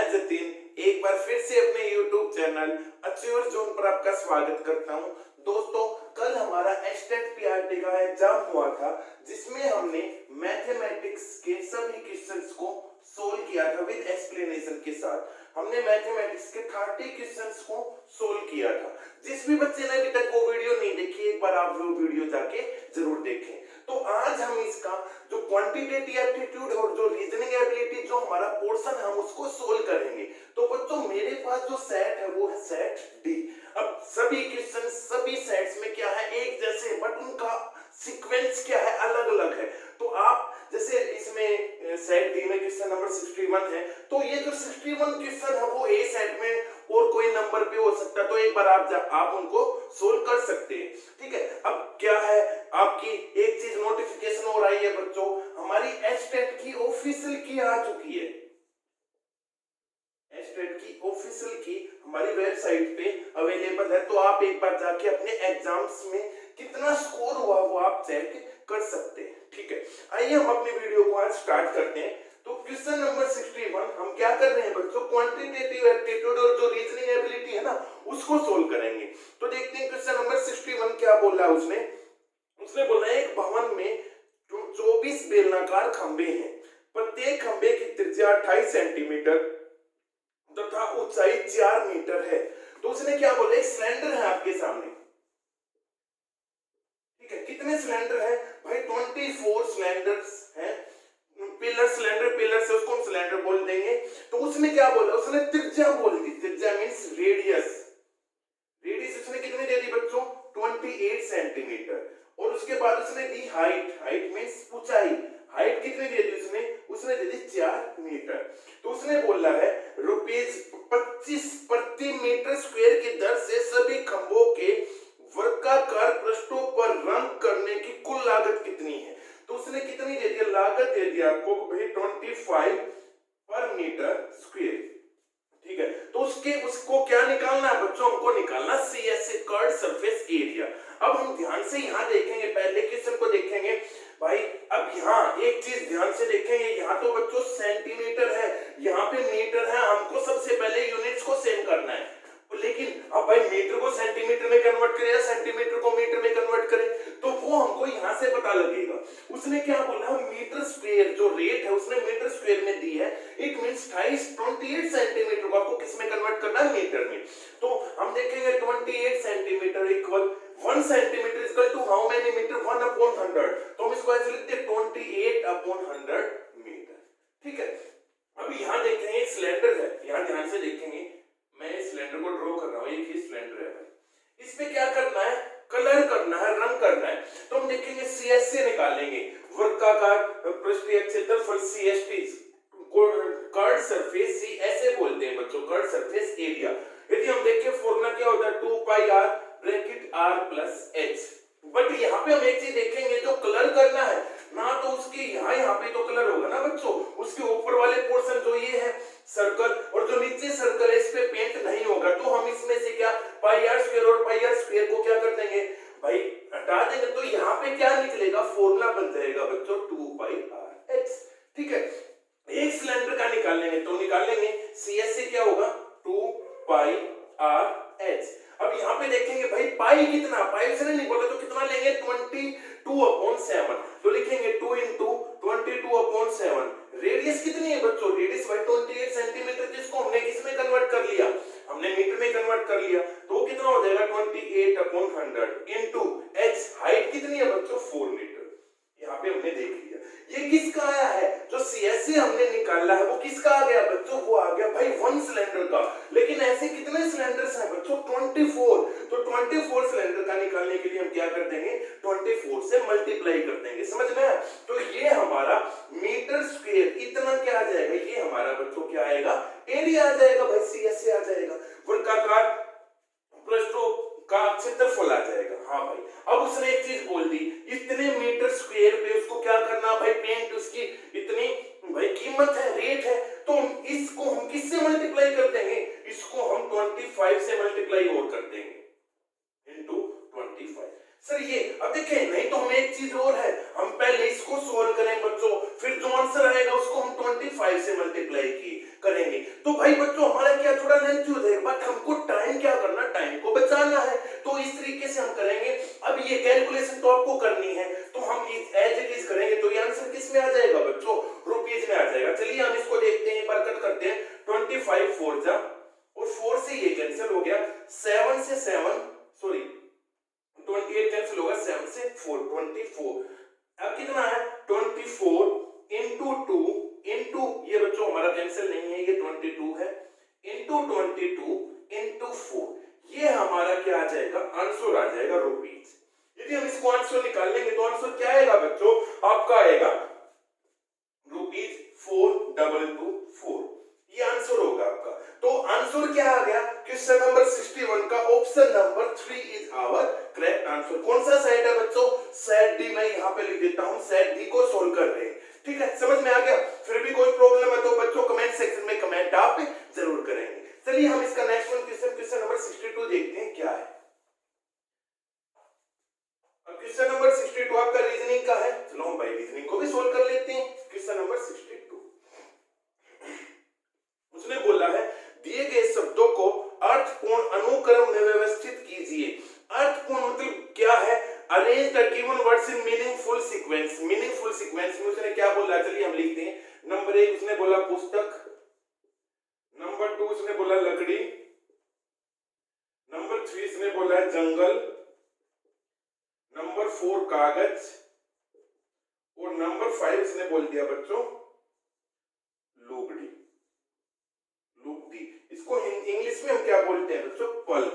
मैं जतिन एक बार फिर से अपने YouTube चैनल अचीवर जोन पर आपका स्वागत करता हूं। दोस्तों, कल हमारा एस्टेट पीआरटी का एग्जाम हुआ था, जिसमें हमने मैथमेटिक्स के सभी क्वेश्चंस को सोल्व किया था विद एक्सप्लेनेशन के साथ। हमने मैथमेटिक्स के 30 क्वेश्चंस को सोल्व किया था। जिस भी बच्चे ने अभी तक वो वीडियो नहीं देखी, एक बार आप वो वीडियो जाके जरूर देखें। तो आज हम इसका जो क्वांटिटेटिव एप्टीट्यूड और जो रीजनिंग एबिलिटी जो हमारा पोर्शन है, हम उसको सोल्व करेंगे। तो बच्चों, मेरे पास जो सेट है वो है सेट डी। अब सभी क्वेश्चन सभी सेट्स में क्या है, एक जैसे हैं, बट उनका सीक्वेंस क्या है, अलग अलग है। तो आप जैसे इसमें सेट डी में क्वेश्चन नंबर 61 है, तो ये जो 61 क्वेश्चन है वो ए सेट में और कोई नंबर पे हो सकता है। तो एक बार आप उनको सोल्व कर सकते हैं। ठीक है, अब क्या है, आपकी एक चीज नोटिफिकेशन हो रही है बच्चों, हमारी एस्टेट की ऑफिशियल की आ चुकी है। एस्टेट की ऑफिशियल की हमारी वेबसाइट पे अवेलेबल है। तो आप एक बार जाके अपने एग्जाम्स में कितना स्कोर हुआ वो आप चेक कर सकते हैं। ठीक है, आइए हम अपनी वीडियो को आज स्टार्ट करते हैं। तो क्वेश्चन नंबर 61 हम क्या कर रहे हैं बच्चों, क्वांटिटेटिव एप्टीट्यूड और जो रीजनिंग एबिलिटी है ना, उसको सोल्व करेंगे। तो देखते हैं क्वेश्चन नंबर 61 क्या बोल रहा है। उसने बोला है, एक भवन में 24 बेलनाकार खंबे हैं, प्रत्येक खंबे की त्रिज्या 28 सेंटीमीटर तथा ऊंचाई 4 मीटर है। तो उसने क्या बोला, एक सिलेंडर है आपके सामने। ठीक है, कितने सिलेंडर है भाई, 24 सिलेंडर्स हैं। पिलर से उसको हम सिलेंडर बोल देंगे। तो उसने क्या बोला, उसने त्रिज्या बोल दी। त्रिज्या मींस रेडियस उसने कितनी दे दी बच्चों, 28 सेंटीमीटर। और उसके बाद उसने दी हाइट मींस ऊंचाई। हाइट कितनी दे दी उसने दे दी 4 मीटर। तो उसने बोला है ₹25 प्रति मीटर स्क्वायर की दर से सभी खंभों के वर्गाकार पृष्ठों पर रंग करने की कुल लागत कितनी है। तो उसने कितनी दे दी, लागत दे दी आपको भाई 25 पर मीटर स्क्वायर। ठीक है, तो उसको क्या निकालना है बच्चों, हमको निकालना सीएसए कर्व्ड सरफेस एरिया। अब हम ध्यान से यहाँ देखेंगे, पहले क्वेश्चन को देखेंगे भाई। अब यहाँ एक चीज ध्यान से देखेंगे, यहाँ तो बच्चों सेंटीमीटर है, यहाँ पे मीटर है। हमको सबसे पहले यूनिट्स को सेम करना है। लेकिन अब भाई मीटर को सेंटीमीटर में कन्वर्ट करें या सेंटीमीटर को मीटर में कन्वर्ट करें, तो वो हमको यहाँ से पता लगेगा। उसने क्या बोला, मीटर स्क्वायर जो रेट है उसने मीटर स्क्वायर में दी है। इट मींस 28 सेंटीमीटर को आपको किस में कन्वर्ट करना है, मीटर में। तो हम देखेंगे 28 centimetre equal 1 centimetre equal to how many metre, 1/100। तो हम इसको ऐसे लिखते हैं 28/100 मीटर। ठीक है, अब यहाँ देखेंगे एक सिलेंडर है, यहाँ ध्यान से देखेंगे, मैं इस सिलेंडर को ड्रॉ कर रहा हूँ। एक ही सिलेंडर है भाई, इसमें क्या करना है, कलर करना है, रंग करना है। तो हम देखेंगे सीएसए निकालेंगे, वर्गाकार पृष्ठीय क्षेत्रफल सीएसटी, कर्व्ड सरफेस सी ऐसे बोलते हैं बच्चों, कर्व्ड सरफेस एरिया। यदि हम देखें फॉर्मूला क्या होता है, 2πr bracket r plus h। But यहाँ पे हम एक चीज देखेंगे, जो कलर करना है ना, तो उसके यहाँ पे तो कलर होगा ना बच्चों, उसके ऊपर वाले पोर्शन जो ये है सर्कल, और जो नीचे सर्कल है इस पे पेंट नहीं होगा। तो हम इसमें से क्या πr² और πr² को क्या कर देंगे भाई, हटा देंगे। तो यहाँ पे क्या निकलेगा, फॉर्मूला बन जाएगा बच्चों 2πrh। ठीक है, एक सिलेंडर का निकालेंगे, तो निकालेंगे सीएसए क्या होगा, 2πrh। अब यहाँ पे देखेंगे भाई पाई कितना, पाई से नहीं बोला तो कितना लेंगे, 22/7। तो लिखेंगे 2 × 22/7। रेडियस कितनी है बच्चों, रेडियस भाई 28 सेंटीमीटर, जिसको हमने किसमें कन्वर्ट कर लिया, हमने मीटर में कन्वर्ट कर लिया। तो कितना हो जाएगा 28/100 इनटू h। हाइट कितनी है बच्चों, 4 मीटर। यहाँ पे हमने देख लिया ये किसका आया है, जो सीएसए हमने निकाला है वो किसका आ गया बच्चों, वो आ गया भाई 1 सिलेंडर का। लेकिन ऐसे कितने सिलेंडर्स हैं बच्चों, 24। तो 24 सिलेंडर का निकालने के लिए हम क्या कर देंगे, 24 से मल्टीप्लाई कर देंगे, समझ में आया। तो ये हमारा मीटर स्क्वायर इतना क्या आ जाएगा, ये हमारा बच्चों क्या आएगा, एरिया आ जाएगा भाई, सीएसए आ जाएगा। वर्गाकार पृष्ठों का क्षेत्रफल आ जाएगा। हाँ भाई, अब उसने एक चीज बोल दी, इतने मीटर स्क्वायर पे उसको क्या करना भाई, पेंट, उसकी इतनी भाई कीमत है, रेट है। तो इसको हम किससे मल्टीप्लाई कर देंगे, इसको हम 25 से मल्टीप्लाई और कर देंगे इनटू 25। सर ये अब देखें, नहीं तो हमें एक चीज और है, हम पहले इसको सोल्व करें बच्चों, फिर जो आंसर आएगा उसको हम 25 से मल्टीप्लाई करेंगे। तो भाई बच्चों हमारा क्या थोड़ा लेंथी हो जाएगा, बट हमको टाइम क्या करना, टाइम को बचाना है, तो इस तरीके से हम करेंगे। अब ये कैलकुलेशन तो आपको करनी है, तो हम एज इट इज करेंगे, तो ये आंसर किस में आ जाएगा बच्चों, रुपीज में आ जाएगा। चलिए हम इसको देखते हैं, एक बार कट करते हैं, 25 4 जा, और 4 से ये कैंसिल हो गया, 7 से 7 सॉरी 28 कैंसिल होगा, 7 से 4 24। अब कितना है 24 इंटू 2 इंटू ये बच्चों हमारा कैंसिल नहीं है, ये 22 है, इंटू 22 इंटू 4, ये हमारा क्या आ जाएगा, आंसर आ जाएगा रुपीज। यदि हम इसको आंसर निकाल लेंगे तो आंसर क्या आएगा बच्चों, आपका आएगा रुपीज 4224, ये आंसर होगा आपका। तो आंसर क्या आ गया, क्वेश्चन नंबर 61 का option number 3 is our correct answer. कौन सा सेट है बच्चों, सेट डी, मैं यहाँ पे लिख देता हूँ, सेट डी को सोल्व कर रहे हैं, ठीक है, समझ में आ गया। फिर भी कोई प्रॉब्लम है तो बच्चों कमेंट सेक्शन में कमेंट आप जरूर करेंगे। चलिए हम इसका नेक्स्ट वन क्वेश्चन नंबर 62 देखते हैं क्या है। अब क्वेश्चन नंबर 62 आपका रीजनिंग का है, चलो हम भाई रीजनिंग को भी सोल्व कर लेते हैं। क्वेश्चन नंबर 62 उसने बोला है, दिए गए शब्दों को अर्थपूर्ण अनुक्रम में व्यवस्थित कीजिए। अर्थपूर्ण मतलब क्या है, arrange the given words in meaningful sequence. Meaningful sequence में उसने क्या बोला, चलिए हम लिखते हैं। नंबर 1 उसने बोला पुस्तक, नंबर 2 उसने बोला लकड़ी, नंबर 3 उसने बोला जंगल, नंबर 4 कागज, और नंबर 5 उसने बोल दिया बच्चों लुगड़ी। इसको इंग्लिश में हम क्या बोलते हैं बच्चों, पल्प,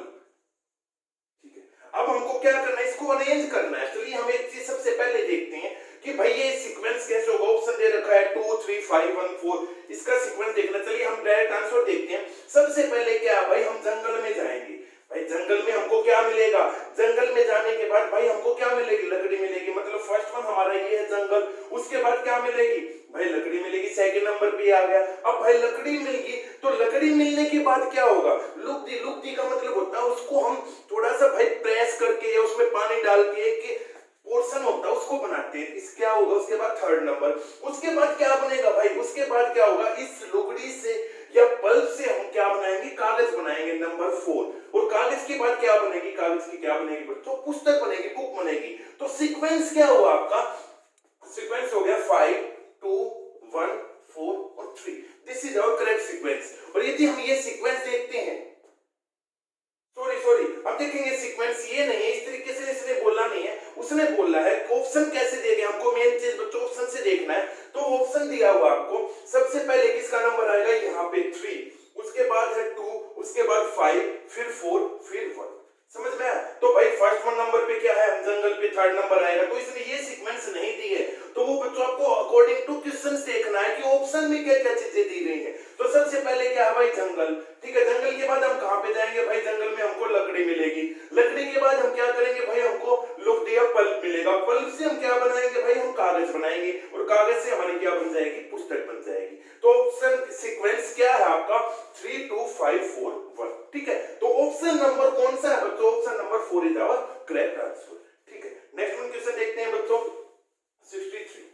ठीक है। अब हमको क्या करना है, इसको अरेंज करना है। चलिए हम एक चीज सबसे पहले देखते हैं कि भाई ये सीक्वेंस कैसे होगा। ऑप्शन दे रखा है 2 3 5 1 4, इसका सीक्वेंस देखना। चलिए हम डायरेक्ट आंसर देखते हैं। सबसे पहले क्या भाई, हम जंगल में जाएंगे। भाई जंगल में हमको क्या मिलेगा, जंगल में जाने के बाद भाई हमको क्या मिलेगी, लकड़ी मिलेगी, मतलब फर्स्ट वन हमारा ये है जंगल। उसके बाद क्या मिलेगी भाई, लकड़ी मिलेगी, सेकंड नंबर पे आ गया। अब भाई लकड़ी मिलेगी, तो लकड़ी मिलने के बाद क्या होगा, लुगदी। लुगदी का मतलब होता है उसको हम थोड़ा सा भाई प्रेस करके या उसमें पानी डाल के एक पोर्शन होता है उसको बनाते हैं, इस क्या होगा। उसके बाद थर्ड नंबर, उसके बाद क्या बनेगा भाई, उसके बाद क्या होगा, इस लुगड़ी से या पल्प से हम क्या बनाएंगे, कागज बनाएंगे, नंबर 4। और कागज के बाद क्या बनेगी, कागज की क्या बनेगी बच्चों, पुस्तक बनेगी, बुक बनेगी। तो सीक्वेंस क्या हुआ आपका, सीक्वेंस हो गया 5 2 1 4 और 3। This is our correct sequence. और यदि हम ये सीक्वेंस देखते हैं, सॉरी अब देखेंगे सीक्वेंस ये नहीं है, इस तरीके से इसने बोला नहीं है। उसने बोला है ऑप्शन कैसे देंगे, हमको मेन चीज बच्चों ऑप्शन से देखना है। तो ऑप्शन दिया हुआ आपको, सबसे पहले किसका नंबर आएगा, यहाँ पे 3, उसके बाद है 2, उसके बाद 5, फिर 4, फिर 1। समझ में आया। तो भाई फर्स्ट वन नंबर पे क्या है, जंगल पे थर्ड नंबर आएगा। तो इसने ये सीक्वेंस नहीं दी है, तो वो बच्चों आपको अकॉर्डिंग टू क्वेश्चन देखना है कि ऑप्शन में क्या क्या चीजें दी गई है। तो सबसे पहले क्या है भाई, जंगल, ठीक है। जंगल के बाद हम कहां पे जाएंगे भाई, जंगल में हमको लकड़ी मिलेगी। लकड़ी के बाद हम क्या करेंगे भाई, हमको लुगदी या पल्प मिलेगा। पल्प से हम क्या बनाएंगे भाई, हम कागज बनाएंगे, और कागज से हमारी क्या बन जाएगी, पुस्तक बन जाएगी। तो ऑप्शन सीक्वेंस क्या है आपका, 3 2 5 4 1, ठीक है। तो ऑप्शन नंबर कौन सा है बच्चों, option number 4 is our correct answer, ठीक है। नेक्स्ट वन क्वेश्चन देखते हैं बच्चों 63।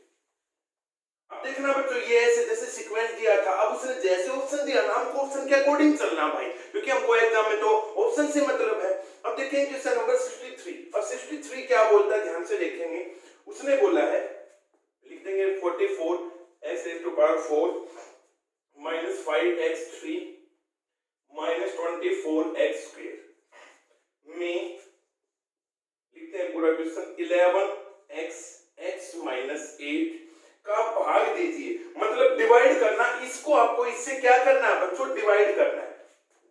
अब देखना बच्चों, ये ऐसे जैसे सीक्वेंस दिया था, अब उसने जैसे ऑप्शन दिया ना, हमको ऑप्शन के अकॉर्डिंग चलना भाई, क्योंकि हमको एग्जाम में तो ऑप्शन से मतलब है। अब देखेंगे क्वेश्चन नंबर 63। अब 63 क्या बोलता है, ध्यान से देखेंगे। उसने बोला है, लिख देंगे 44 x raised to power 4 minus 5x3 minus 24x square में लिखते हैं पूरा क्वेश्चन 11x minus 8 का भाग दीजिए, मतलब डिवाइड करना। इसको आपको इससे क्या करना है बच्चों, डिवाइड करना है।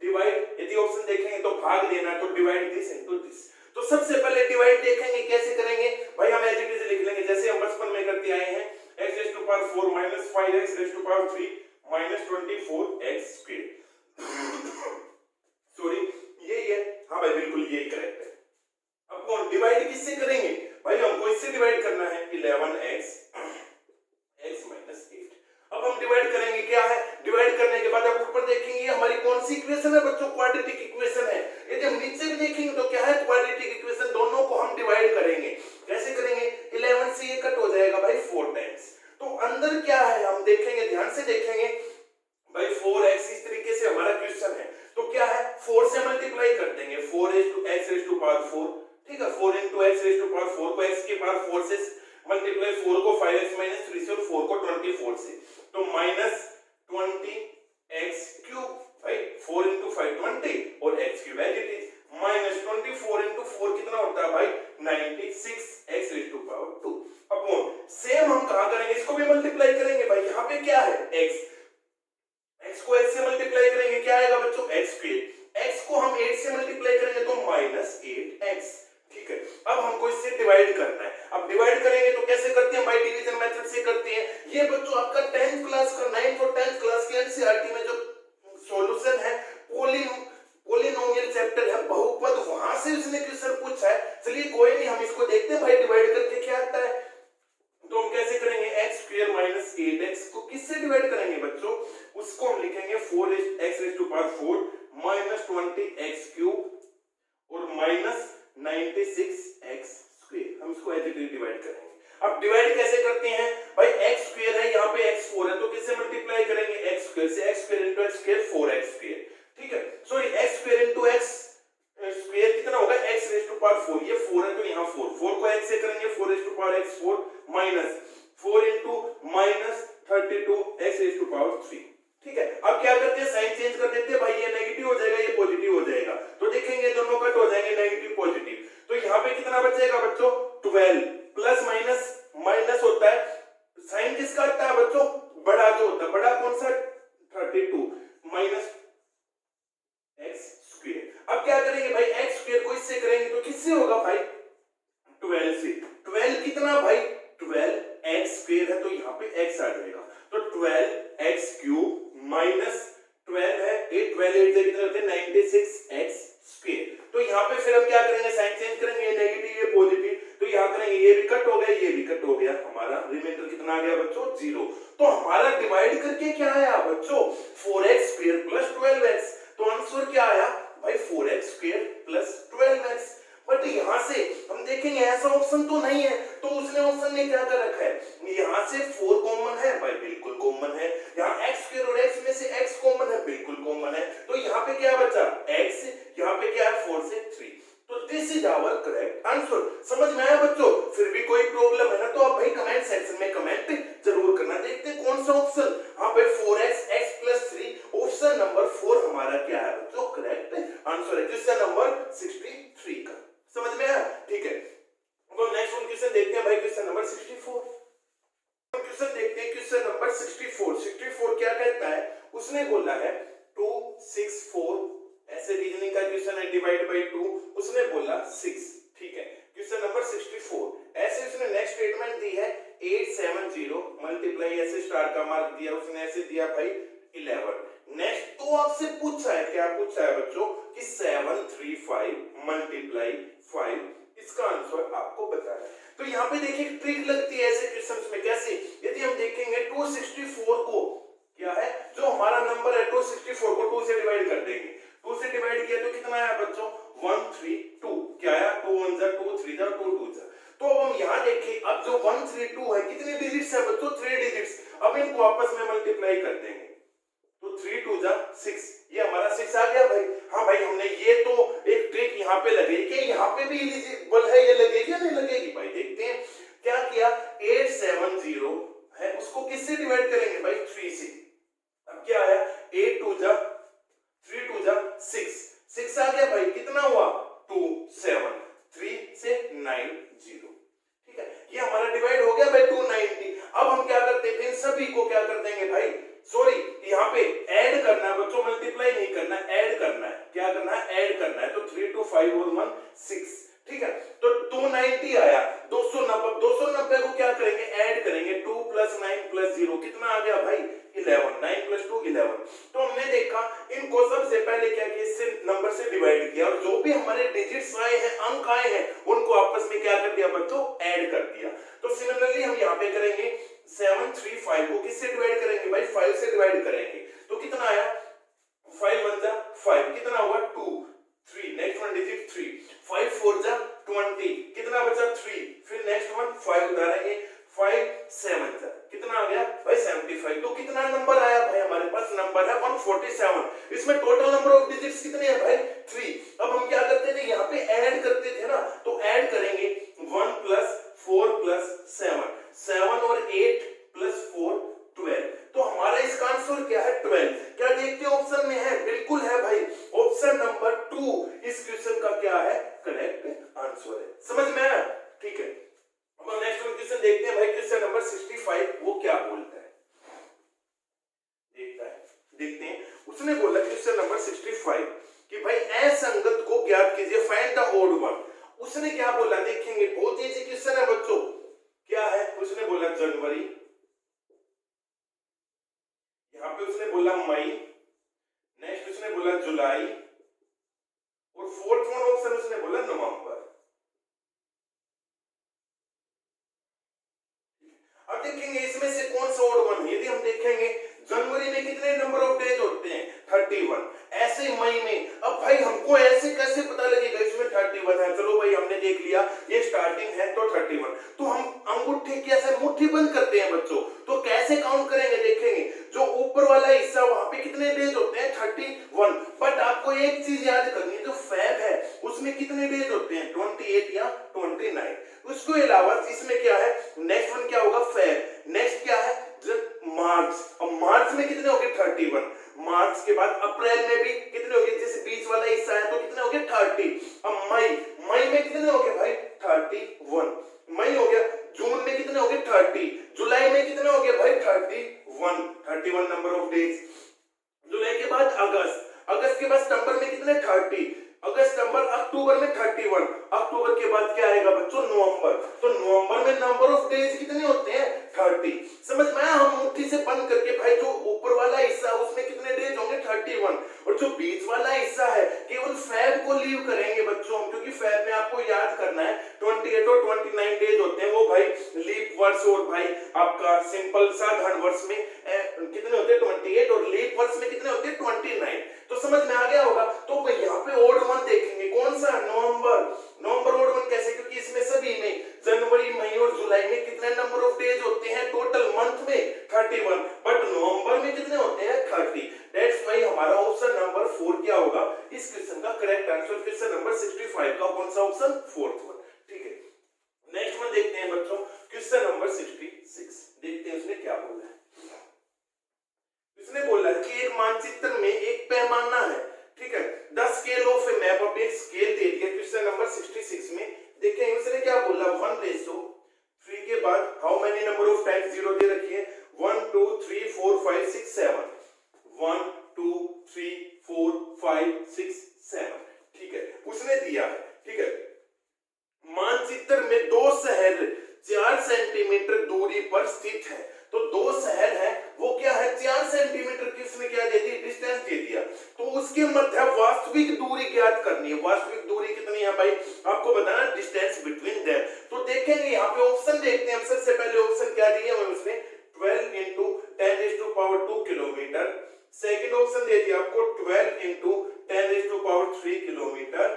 डिवाइड, यदि ऑप्शन देखेंगे तो भाग देना, तो डिवाइड दिस इनटू दिस। तो सबसे पहले डिवाइड देखेंगे कैसे करेंगे भाई, हम एज इट इज लिख लेंगे जैसे हम बचपन में करते आए हैं, x raised to power 4 minus 5x raised to power 3 minus 24x square। Sorry ये हाँ भाई बिल्कुल यही करेक्ट है। अब कौन डिवाइड किससे करेंगे भाई, हमको इससे डिवाइड करना है 11x minus 8। अब हम डिवाइड करेंगे, क्या है, डिवाइड करने के बाद आप ऊपर देखेंगे हमारी कौन सी इक्वेशन है बच्चों, क्वाड्रेटिक इक्वेशन है। यदि हम नीचे भी देखेंगे तो क्या है, क्वाड्रेटिक इक्वेशन। दोनों को हम डिवाइड करेंगे को 5x माइनस 3 से और 4 को 24 से, तो माइनस 20x क्यूब भाई 4 इंटू 5 20 और x cube as it is minus 24 into 4 कितना होता है भाई 96x raise to power 2 upon same हम कहां करेंगे, इसको भी मल्टीप्लाई करेंगे भाई, यहाँ पे क्या है x को x से मल्टीप्लाई करेंगे क्या आएगा बच्चों x स्क्वायर, x को हम 8 से मल्टीप्लाई करेंगे तो माइनस 8x, ठीक है। अब हमको इससे डिवाइड करना है, अब डिवाइड करेंगे तो कैसे करते हैं भाई, डिवीजन मेथड से करते हैं। ये बच्चों आपका 10th क्लास का 9th और 10th क्लास के एनसीईआरटी में जो सॉल्यूशन है पॉलिनोमियल चैप्टर है बहुपद, वहां से उसने क्वेश्चन पूछा है। चलिए कोई नहीं, हम इसको देखते हैं भाई डिवाइड करके क्या आता है। तो हम कैसे करेंगे, x स्क्वायर माइनस 8x को किससे डिवाइड करेंगे बच्चों, उसको हम लिखेंगे 4x raise to power 4 minus 20x cube और माइनस 96x स्क्वायर, हम इसको एज इट इज डिवाइड करेंगे। अब डिवाइड कैसे करते हैं भाई, x स्क्वायर है, यहाँ पे x 4 है, तो किससे मल्टीप्लाई करेंगे, x स्क्वायर से, x square into x square 4x square, ठीक है। Sorry x square into x square कितना होगा, x रेज़ टू पावर 4, ये 4 है तो यहाँ 4 को x से करेंगे 4 raise to power x 4 minus 4 into minus 32x raise to power 3, ठीक है। अब क्या करते हैं, साइन चेंज कर देते हैं भाई, ये नेगेटिव हो जाएगा ये पॉजिटिव हो जाएगा, तो देखेंगे दोनों कट हो जाएंगे नेगेटिव पॉजिटिव, तो यहाँ पे कितना बचेगा बच्चों 12 प्लस माइनस माइनस होता है, साइन किसका आता है बच्चों, बड़ा जो होता है, बड़ा कौन सा 32 माइनस x स्क्वायर। अब क्या करेंगे भाई, x स्क्वायर को इससे करेंगे तो किससे होगा भाई 12 से, 12 कितना भाई 12 x स्क्वायर है तो यहाँ पे x आ जाएगा, तो 12x क्यूब माइनस 12 है 8 12 8 कितने होते हैं 96x स्क्वायर। तो यहाँ पे फिर हम क्या करेंगे, साइन चेंज करेंगे, ये नेगेटिव ये पॉजिटिव, तो यहाँ करेंगे ये भी कट हो गया ये भी कट हो गया, हमारा रिमाइंडर कितना आ गया बच्चों 0। तो हमारा डिवाइड करके क्या आया बच्चों 4x स्क्वायर प्लस 12x, तो आंसर क्या आया भाई 4x square plus 12x। But यहाँ से हम देखेंगे ऐसा ऑप्शन तो नहीं है, तो उसने ऑप्शन में क्या कर रखा है, यहाँ से 4 कॉमन है भाई, बिल्कुल कॉमन है, यहाँ x स्क्वायर और x में से x कॉमन है, बिल्कुल कॉमन है, तो यहाँ पे क्या बचा x, यहाँ पे क्या है 4 से 3, तो this is our correct answer. समझ में आया बच्चों, फिर भी कोई प्रॉब्लम है ना तो आप भाई कमेंट सेक्शन में कमेंट जरूर करना। देखते हैं कौन सा ऑप्शन, हाँ भाई 4x x plus 3 option number 4 हमारा क्या है बच्चों करेक्ट आंसर है, क्वेश्चन नंबर 63 का। समझ में आया, ठीक है। तो नेक्स्ट क्वेश्चन देखते हैं भाई, क्वेश्चन नंबर 64। क्वेश्चन देखते हैं क्वेश्चन नंबर 64 क्या कहता है, उसने बोला है 2 6 4, ऐसे रीजनिंग का क्वेश्चन है, डिवाइड बाय 2, उसने बोला 6, ठीक है। क्वेश्चन नंबर 64 ऐसे उसने नेक्स्ट स्टेटमेंट दी है 870 मल्टीप्लाई, ऐसे स्टार का मार्क दिया उसने, ऐसे दिया भाई 11। नेक्स्ट तो आपसे पूछा है, क्या पूछा है बच्चों कि 735 मल्टीप्लाई 5, इसका आंसर आपको बताना है। तो यहाँ पे देखिए ट्रिक लगती है ऐसे क्वेश्चंस में, कैसे, यदि हम देखेंगे 264 को क्या है, जो हमारा नंबर है 264 को 2 से डिवाइड कर देंगे, 2 से डिवाइड किया तो कितना आया बच्चों 132, क्या आया 2 1 जा 2 3 जा 2 2 जा। तो अब हम यहाँ देखिए, अब जो 132 है कितने डिजिट्स है बच्चों 3 डिजिट्स, अब इनको आपस में मल्टीप्लाई कर देंगे, तो 3 2 जा 6, ये हमारा 6 आ गया भाई। हाँ भाई हमने ये तो एक ट्रिक यहाँ पे लगेगी, कि यहाँ पे भी एलिजिबल है, ये लगेगी या नहीं लगेगी भाई, देखते हैं क्या किया 870 है उसको किससे डिवाइड करेंगे भाई 3 से, अब क्या आया 8 2 जा 3 2 जा 6 आ गया भाई, कितना हुआ 2 7 3 से 9 0, ठीक है। ये हमारा डिवाइड हो गया भाई 290। अब हम क्या करते हैं, इन सभी को क्या कर देंगे भाई, सॉरी यहाँ पे ऐड करना है बच्चों, मल्टीप्लाई नहीं करना, ऐड करना है, क्या करना है ऐड करना है, तो 3 2 5 और 1 6, ठीक है। तो 290 आया, 290 को क्या करेंगे ऐड करेंगे, 2 + 9 + 0 कितना आ गया भाई 11, 9 + 2 11। तो हमने देखा इनको सबसे पहले क्या किया, इससे नंबर से डिवाइड किया, और जो भी हमारे डिजिट्स आए हैं अंक आए हैं उनको आपस में क्या कर दिया बच्चों ऐड कर दिया। तो सिमिलरली हम यहाँ पे करेंगे 735 को किससे डिवाइड करेंगे भाई 5 से डिवाइड करेंगे, तो कितना आया 5 1 जा 5, कितना हुआ 2 3, नेक्स्ट वन डिजिट 3, 5 4 जा 20, कितना बचा 3, फिर नेक्स्ट वन 5 उतारेंगे 5 7 जा कितना आ गया भाई 75। तो कितना नंबर आया भाई हमारे पास नंबर है 147, इसमें टोटल नंबर ऑफ डिजिट्स कितने हैं भाई 3। अब हम क्या करते थे यहाँ पे ऐड करते थे ना, तो ऐड करेंगे 1 + 4 + 7, 7 और 8 प्लस 4 12। तो हमारा इसका आंसर क्या है 12। क्या देखते हैं ऑप्शन में है? बिल्कुल है भाई, ऑप्शन नंबर 2 इस क्वेश्चन का क्या है करेक्ट आंसर है। समझ में आया? ठीक है, अब हम नेक्स्ट क्वेश्चन देखते हैं भाई, क्वेश्चन नंबर 65 वो क्या बोलता है देखते हैं। उसने बोला क्वेश्चन नंबर 65 कि भाई असंगत को ज्ञात कीजिए, फाइंड द ऑड वन। उसने क्या बोला देखेंगे, बहुत इजी क्वेश्चन है बच्चों। क्या है? उसने बोला जनवरी, यहां पे उसने बोला मई, नेक्स्ट उसने बोला जुलाई, और फोर्थ वन ऑप्शन उसने बोला नवंबर। अब देखेंगे इसमें से कौन सा ऑड वन है। यदि हम देखेंगे जनवरी में कितने नंबर ऑफ डेज होते हैं 31, ऐसे मई में, अब भाई हमको ऐसे कैसे पता लगेगा इसमें 31 है? चलो भाई हमने देख लिया ये स्टार्टिंग है तो 31, तो हम अंगूठे की ऐसे मुट्ठी बंद करते हैं बच्चों, तो कैसे काउंट करेंगे देखेंगे, जो ऊपर वाला हिस्सा वहां पे कितने डेज होते हैं 31, बट आपको एक चीज याद करनी है, जो फेब है उसमें कितने डेज होते हैं 28 या 29। उसके अलावा इसमें क्या है, नेक्स्ट वन क्या होगा फेब, नेक्स्ट क्या है मार्च, अब मार्च में कितने हो गए 31, मार्च के बाद अप्रैल में भी कितने हो गए, जैसे बीच वाला हिस्सा है तो कितने हो गए 30, अब मई, मई में कितने हो गए भाई 31, मई हो गया, जून में कितने हो गए 30, जुलाई में कितने हो गए भाई 31 नंबर ऑफ डेज, जुलाई के बाद अगस्त, अगस्त के बाद सितंबर में कितने 30, अगस्त सितंबर अक्टूबर में 31, अक्टूबर के बाद क्या आएगा बच्चों नवंबर, तो नवंबर में नंबर ऑफ डेज कितने होते हैं 30। समझ में आया? हम मुट्ठी से बंद करके भाई जो ऊपर वाला हिस्सा उसमें कितने डेज होंगे 31, और जो बीच वाला हिस्सा है केवल फेब को लीव करेंगे बच्चों हम, क्योंकि फेब में आपको याद करना है 28 और 29 डेज होते हैं, वो भाई लीप वर्ष और भाई आपका सिंपल साधारण वर्ष में कितने होते हैं 28, और लीप वर्ष में कितने होते हैं 29। तो समझ में आ गया होगा। तो यहाँ पे ओड वन देखेंगे कौन सा नवंबर, नवंबर ओड वन कैसे, क्योंकि इसमें सभी में जनवरी मई और जुलाई में कितने नंबर ऑफ डेज होते हैं टोटल मंथ में 31, बट नवंबर में कितने होते हैं 30। दैट्स व्हाई हमारा ऑप्शन नंबर 4 क्या होगा इस क्वेश्चन का करेक्ट आंसर, क्वेश्चन नंबर 65 का कौन सा ऑप्शन फोर्थ वन। ठीक है, नेक्स्ट वन देखते हैं बच्चों, क्वेश्चन नंबर 66 देखते हैं उसने क्या बोला है। उसने बोला कि एक मानचित्र में एक पैमाना है, ठीक है, the scale of A map, अब एक स्केल दे दिया क्वेश्चन नंबर 66 में। देखें उसने क्या बोला 1:3 के बाद how many number of times zero दे रखी है 1 2 3 4 5 6 7, 1 2 3 4 5 6 7, ठीक है, उसने दिया है। ठीक है, मानचित्र में दो शहर 4 सेंटीमीटर दूरी पर स्थित है, तो दो शहर है वो क्या है 4 सेंटीमीटर की उसने क्या दे दी डिस्टेंस दे दिया, तो उसके मध्य वास्तविक दूरी ज्ञात करनी है। वास्तविक दूरी कितनी है भाई आपको बताना, डिस्टेंस बिटवीन देम। तो देखेंगे यहाँ पे ऑप्शन देखते हैं, सबसे पहले ऑप्शन क्या दिया है उसने 12 into 10⁻²2 किलोमीटर, सेकंड ऑप्शन दे दिया आपको 12 into 10⁻³ किलोमीटर,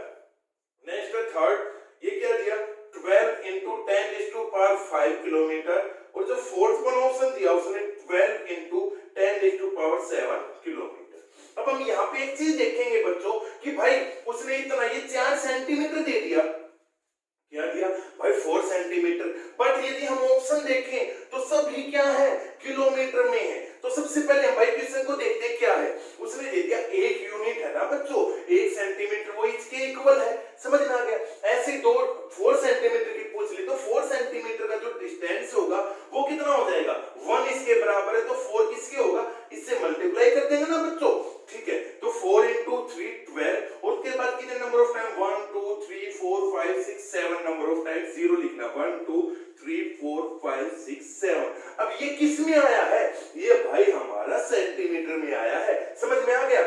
नेक्स्ट थर्ड ये क्या दिया 12 into 10⁵ किलोमीटर, और जो फोर्थ वन ऑप्शन दिया उसने 12 into 10⁻7 किलोमीटर। अब हम यहाँ पे एक चीज देखेंगे बच्चों कि भाई उसने इतना ये 4 सेंटीमीटर दे दिया, क्या दिया भाई 4 सेंटीमीटर, बट यदि हम ऑप्शन देखें तो सभी क्या है किलोमीटर में है। तो सबसे पहले हम भाई क्वेश्चन को देखते हैं क्या है, उसने दे दिया 1 यूनिट है ना बच्चों, 1 सेंटीमीटर वो इसके इक्वल है, समझ में आ गया। ऐसे दो 4 सेंटीमीटर की पूछ ली तो 4 सेंटीमीटर का जो डिस्टेंस होगा वो कितना हो जाएगा 1 इसके बराबर है, तो 4 किसके होगा इससे मल्टीप्लाई कर देंगे ना बच्चों। ठीक है, तो 4 into 3 12, और उसके बाद कितने number of time 1 2 3 4 5 6 7 number of time zero लिखना 1 2 3 4 5 6 7। अब ये किस में आया है, ये भाई हमारा सेंटीमीटर में आया है, समझ में आ गया।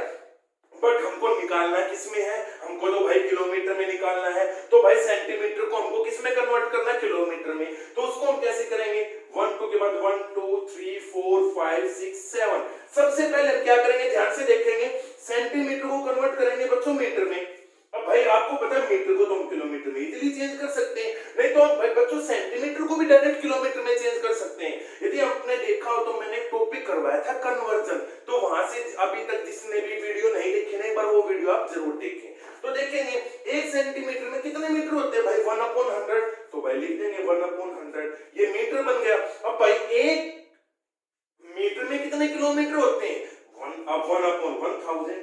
बट हमको निकालना किस में है, हमको तो भाई किलोमीटर में निकालना है, तो भाई सेंटीमीटर को हमको किस में कन्वर्ट करना है किलोमीटर में। तो उसको हम कैसे करेंगे 1 2 के बाद 1 2 3 4 5 6 7। सबसे पहले हम क्या करेंगे ध्यान से देखेंगे, सेंटीमीटर को कन्वर्ट करेंगे बच्चों मीटर में। अब भाई आपको पता है मीटर को तो हम किलोमीटर में इजीली चेंज कर सकते हैं, नहीं तो हम भाई बच्चों सेंटीमीटर को भी डायरेक्ट किलोमीटर में चेंज कर सकते हैं। यदि आपने देखा हो तो मैंने टॉपिक करवाया था कन्वर्जन, तो वहां से अभी तक जिसने भी वीडियो नहीं देखी ना एक बार वो वीडियो आप जरूर देखें। तो देखेंगे 1 सेंटीमीटर में कितने मीटर होते हैं भाई 1/100, तो भाई लिख देंगे 1/100, ये मीटर बन गया। अब 1/1000,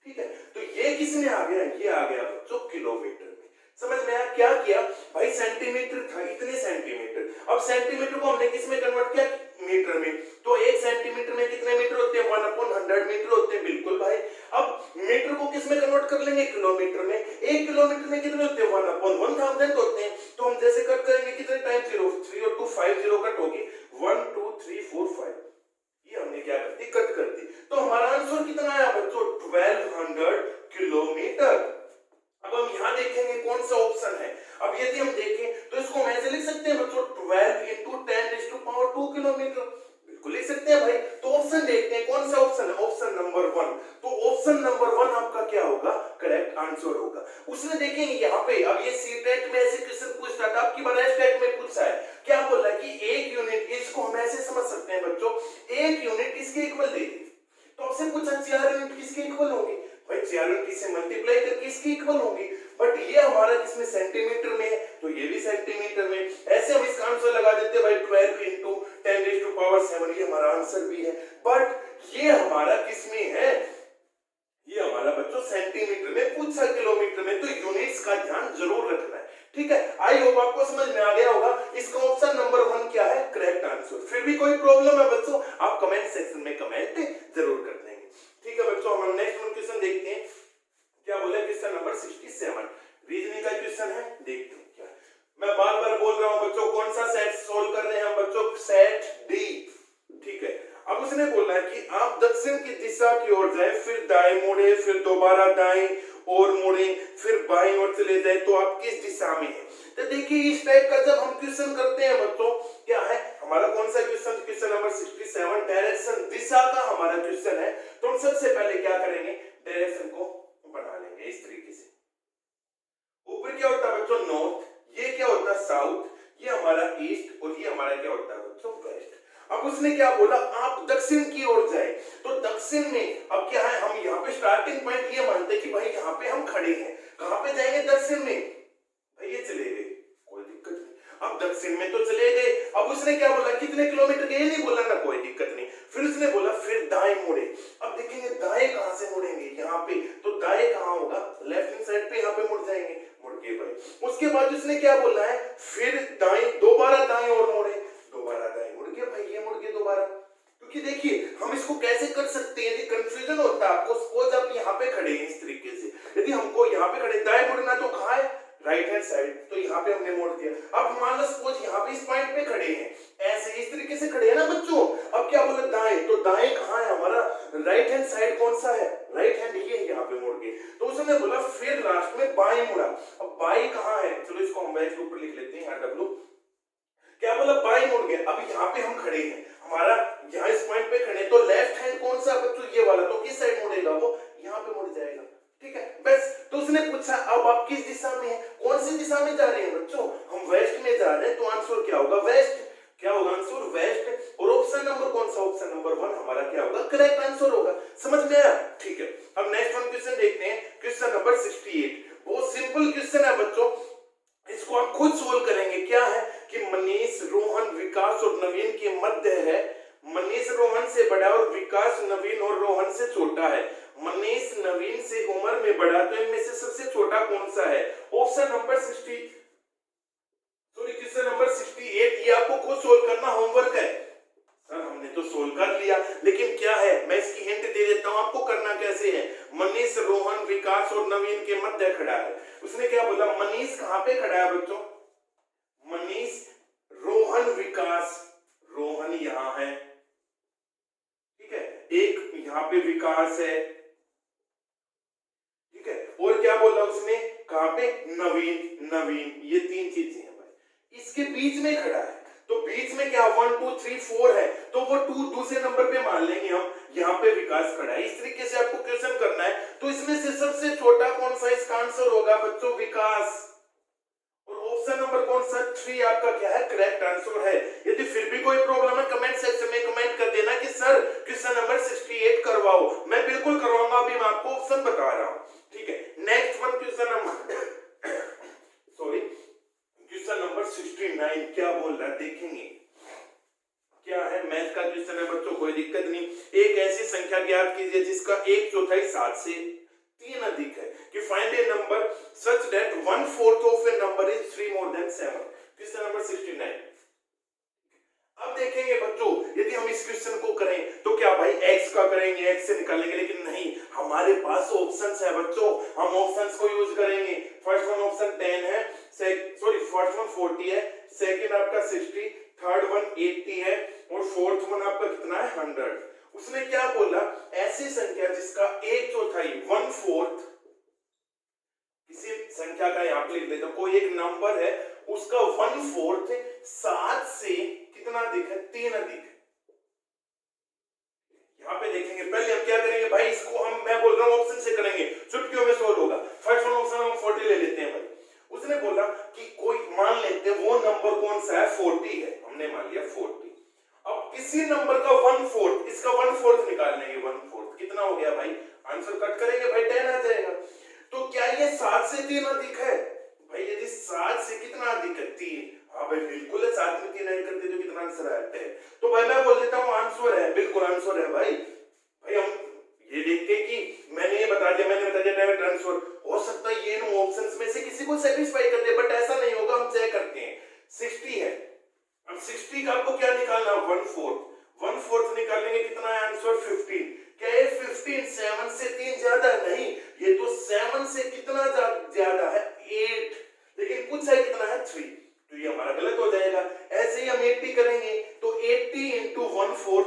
ठीक है। तो ये किसमें आ गया, ये आ गया बच्चों किलोमीटर में। समझ में आया क्या किया भाई, सेंटीमीटर था इतने सेंटीमीटर, अब सेंटीमीटर को हमने किस में कन्वर्ट किया, मीटर में। तो 1 सेंटीमीटर में कितने मीटर होते हैं, 1/100 मीटर होते हैं, बिल्कुल भाई। अब मीटर को किस में कन्वर्ट कर लेंगे, किलोमीटर में। 1 किलोमीटर में कितने होते हैं, 1/1000 होते हैं। तो हम जैसे कट करेंगे कितने टाइम, 0 3 और 2 5 0 कट होगी, 1 2 3 4 5, ये हमने क्या कर दी, कट कर दी। तो हमारा आंसर कितना आया बच्चों, 1200 किलोमीटर। अब हम यहां देखेंगे कौन सा ऑप्शन है। अब यदि हम देखें तो इसको हम ऐसे लिख सकते हैं बच्चों, 12 × 10⁻²किलोमीटर, बिल्कुल लिख सकते हैं भाई। तो ऑप्शन देखते हैं कौन सा ऑप्शन है, ऑप्शन नंबर 1। तो ऑप्शन नंबर 1 आपका क्या होगा, करेक्ट आंसर होगा। उसने देखेंगे यहाँ पे, अब ये सीटेट में ऐसे क्वेश्चन पूछता था, आपकी बार स्टेट में पूछा है, क्या बोला कि 1 यूनिट, इसको हम ऐसे समझ सकते हैं बच्चों, 1 यूनिट इसके इक्वल देगी। तो आपसे पूछा 4 यूनिट किसके इक्वल होगी, भाई 4 यूनिट से मल्टीप्लाई करके इसकी इक्वल होगी। बट ये हमारा किसमें, सेंटीमीटर में है, तो ये भी सेंटीमीटर में। ऐसे हम इसका आंसर लगा देते भाई 12 × 10⁻⁷, ये हमारा आंसर भी है। बट ये हमारा किसमें है, ये हमारा बच्चों सेंटीमीटर में पूछा, किलोमीटर में। तो यूनिट्स का ध्यान जरूर रखना है, ठीक है। आई होप आपको समझ में आ गया होगा। इसका ऑप्शन नंबर 1 क्या है, करेक्ट आंसर। फिर भी कोई प्रॉब्लम है बच्चों, आप कमेंट सेक्शन में कमेंट जरूर कर देंगे, ठीक है बच्चों। हम नेक्स्ट क्वेश्चन देखते हैं, क्या बोला, क्वेश्चन नंबर 67 रीजनिंग का क्वेश्चन है, देखते हैं क्या। मैं बार बार बोल रहा हूं बच्चों, कौन सा सेट सोल्व कर रहे हैं हम बच्चों, सेट डी, ठीक है। अब उसने बोला है कि आप दक्षिण की दिशा की ओर जाए, फिर दाएं मुड़े, फिर दोबारा दाएं और मुड़े, फिर बाईं ओर चले जाए, तो आप किस दिशा में हैं। तो देखिए इस टाइप का जब हम क्वेश्चन करते हैं बच्चों, क्या है हमारा कौन सा क्वेश्चन, क्वेश्चन नंबर 67 डायरेक्शन, दिशा का हमारा क्वेश्चन है। तो हम सबसे पहले क्या करेंगे, डायरेक्शन को बना लेंगे इस तरीके से। ऊपर क्या होता है बच्चों, नॉर्थ, ये क्या होता है साउथ, ये हमारा ईस्ट, और ये हमारा क्या होता है बच्चों, वेस्ट। अब उसने क्या बोला, आप दक्षिण की ओर जाए। तो दक्षिण में अब क्या है, हम यहाँ पे स्टार्टिंग पॉइंट ये मानते हैं कि भाई यहाँ पे हम खड़े हैं, कहां पे जाएंगे, दक्षिण में। भाई ये चले गए, कोई दिक्कत नहीं। अब दक्षिण में तो चले गए, अब उसने क्या बोला, कितने किलोमीटर गए, नहीं बोला ना, कोई दिक्कत नहीं। फिर उसने बोला फिर दाएं मुड़े। अब देखेंगे दाएं कहां से मुड़ेंगे, यहाँ पे। तो दाएं कहां होगा, लेफ्ट हैंड साइड पे, यहाँ पे मुड़ जाएंगे, मुड़ के भाई। उसके बाद उसने क्या बोला है, फिर दाएं, दोबारा दाएं और मुड़े, दोबारा दाएं मुड़ के भाई, ये मुड़ के दोबारा। क्योंकि देखिए हम इसको कैसे कर सकते हैं, यदि कंफ्यूजन होता है आपको, सपोज आप यहाँ पे खड़े हैं इस तरीके से, यदि हमको यहाँ पे खड़े, दाएं मुड़ना तो कहाँ है, राइट हैंड साइड, तो यहाँ पे हमने मोड़ दिया। अब मान लो सपोज यहाँ पे इस पॉइंट पे खड़े हैं, ऐसे इस तरीके से खड़े हैं ना बच्चों। अब क्या बोला, दाएं, तो दाएं कहाँ है हमारा, राइट हैंड साइड कौन सा है, राइट हैंड, ये यहाँ पे मोड़ के। तो उसने बोला फिर लास्ट में बाएं मुड़ा। अब बाएं कहाँ है, चलो इसको हम वैसे ऊपर लिख लेते हैं, यहाँ डब्ल्यू, क्या बोला, बाएं मुड़ गए। अब यहाँ पे हम खड़े हैं, हमारा यहाँ इस पॉइंट पे खड़े, तो लेफ्ट हैंड कौन सा बच्चों, ये वाला, तो किस साइड मुड़ेगा, वो यहाँ पे मुड़ जाएगा, ठीक है बस। तो उसने पूछा अब आप किस दिशा में हैं, कौन सी दिशा में जा रहे हैं बच्चों, हम वेस्ट में जा रहे हैं, तो आंसर क्या होगा, वेस्ट। क्या होगा आंसर, वेस्ट। और ऑप्शन नंबर कौन सा, ऑप्शन नंबर 1 हमारा क्या होगा, करेक्ट आंसर होगा। समझ में आया, ठीक है। अब नेक्स्ट वन क्वेश्चन देखते हैं, क्वेश्चन नंबर 68। बहुत सिंपल क्वेश्चन है बच्चों, इसको आप खुद सोल्व करेंगे। क्या है कि मनीष, रोहन, विकास और नवीन के मध्य है। मनीष रोहन से बड़ा और विकास नवीन और रोहन से छोटा है। मनीष नवीन से उम्र में बड़ा, तो इनमें से सबसे छोटा कौन सा है, option number 60, sorry question number 68। ये आपको खुद सोल्व करना होमवर्क है। सर हमने तो सोल्व कर लिया, लेकिन क्या है, मैं इसकी हिंट दे देता हूं आपको, करना कैसे है। मनीष रोहन विकास और नवीन के मध्य खड़ा है। उसने क्या बोला, मनीष कहां पे खड़ा है बच्चों, मनीष, रोहन, विकास, रोहन यहां है, ठीक है, एक यहाँ पे विकास है, ठीक है, और क्या बोला उसने, कहां पे, नवीन, नवीन, ये 3 चीजें हैं भाई। इसके बीच में खड़ा है, तो बीच में क्या 1 2 3 4 है, तो वो 2 दूसरे नंबर पे मान लेंगे हम, यहाँ पे विकास खड़ा है। इस तरीके से आपको क्वेश्चन करना है। तो इसमें से सबसे छोटा कौन सा, इसका आंसर होगा बच्चों विकास। और ऑप्शन नंबर कौन सा, 3 आपका क्या है, करेक्ट आंसर है। यदि फिर भी कोई प्रॉब्लम है कमेंट सेक्शन में कमेंट कर देना कि सर क्वेश्चन नंबर 68 करवाओ, मैं बिल्कुल करवाऊंगा, अभी मैं आपको ऑप्शन बता रहा हूं, ठीक है। Next one question number sorry question number 69 क्या बोल रहा है, देखेंगे क्या है। मैथ का क्वेश्चन है बच्चों, कोई दिक्कत नहीं। एक ऐसी संख्या ज्ञात कीजिए जिसका 1/4 7 से 3 अधिक है। कि find A number such that 1/4 of A number is 3 more than 7। Question number 69। अब देखेंगे बच्चों, यदि हम इस क्वेश्चन को करें तो क्या भाई x का करेंगे, x से निकालेंगे, लेकिन नहीं, हमारे पास ऑप्शंस है बच्चों, हम ऑप्शंस को यूज करेंगे। फर्स्ट वन ऑप्शन 10 है, फर्स्ट वन 40 है, सेकंड आपका 60, थर्ड वन 80 है और फोर्थ वन आपका कितना है 100। उसने क्या बोला, ऐसी संख्या जिसका 1/4 1/4, किसी संख्या का यहाँ पे लिख लेते हैं, कोई एक नंबर है उसका 1/4 7 से कितना अधिक है, 3 अधिक है। यहाँ पे देखेंगे, पहले हम क्या करेंगे भाई, इसको मैं बोल रहा हूँ ऑप्शन से करेंगे, चुटकियों में सोल्व होगा। फर्स्ट वन ऑप्शन हम 40 ले लेते हैं भाई। उसने बोला कि कोई मान लेते हैं वो नंबर कौन सा है, 40 है, हमने मान लिया 40। अब किसी नंबर का 1/4, इसका 1/4 निकाल लेंगे, 1/4 कितना हो गया भाई, आंसर कट करेंगे भाई 10 आ जाएगा। तो क्या ये 7 से 3 अधिक है भाई? यदि 7 से कितना अधिक है, 3। हाँ भाई बिल्कुल है, 7 में 3 ऐड करते तो कितना आंसर आता है? तो भाई मैं बोल देता हूँ आंसर है, बिल्कुल आंसर है भाई। भाई हम ये देखते हैं कि मैंने बता दिया डायरेक्ट आंसर। हो सकता है ये इन ऑप्शंस में से किसी को सेटिस्फाई कर दे, बट ऐसा नहीं होगा, हम चेक करते हैं। 60 है, अब 60 का आपको क्या निकालना है, 1/4 निकालेंगे, कितना है आंसर 15। क्या ये 15 7 से 3 ज्यादा नहीं, ये तो 7 से कितना ज्यादा है 8, लेकिन कुछ है कितना है 3, तो ये हमारा गलत हो जाएगा। ऐसे ही हम 80 करेंगे तो 80 इंटू 1/4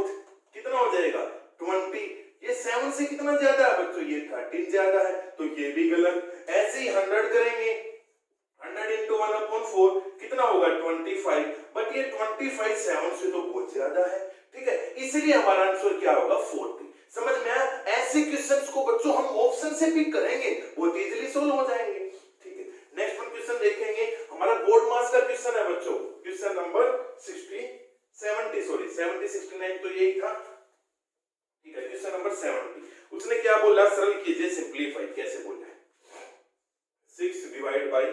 कितना हो जाएगा 20। ये 7 से कितना ज्यादा है बच्चों, ये 13 ज्यादा है, तो ये भी गलत। ऐसे ही 100 करेंगे, 100 इंटू 1/4 कितना होगा 25, बट ये 25 7 से तो बहुत ज्यादा है, ठीक है, इसलिए हमारा आंसर क्या होगा 40। समझ में आया? ऐसे क्वेश्चंस को बच्चों हम ऑप्शन से पिक करेंगे, बहुत इजीली सोल्व हो जाएंगे, ठीक है। नेक्स्ट वन क्वेश्चन देखेंगे, हमारा बोर्ड मास का क्वेश्चन है बच्चों, क्वेश्चन नंबर 69 तो यही था, ठीक है। क्वेश्चन नंबर 70, उसने क्या बोला, सरल कीजिए, सिंपलीफाई। कैसे बोला है, 6 divide by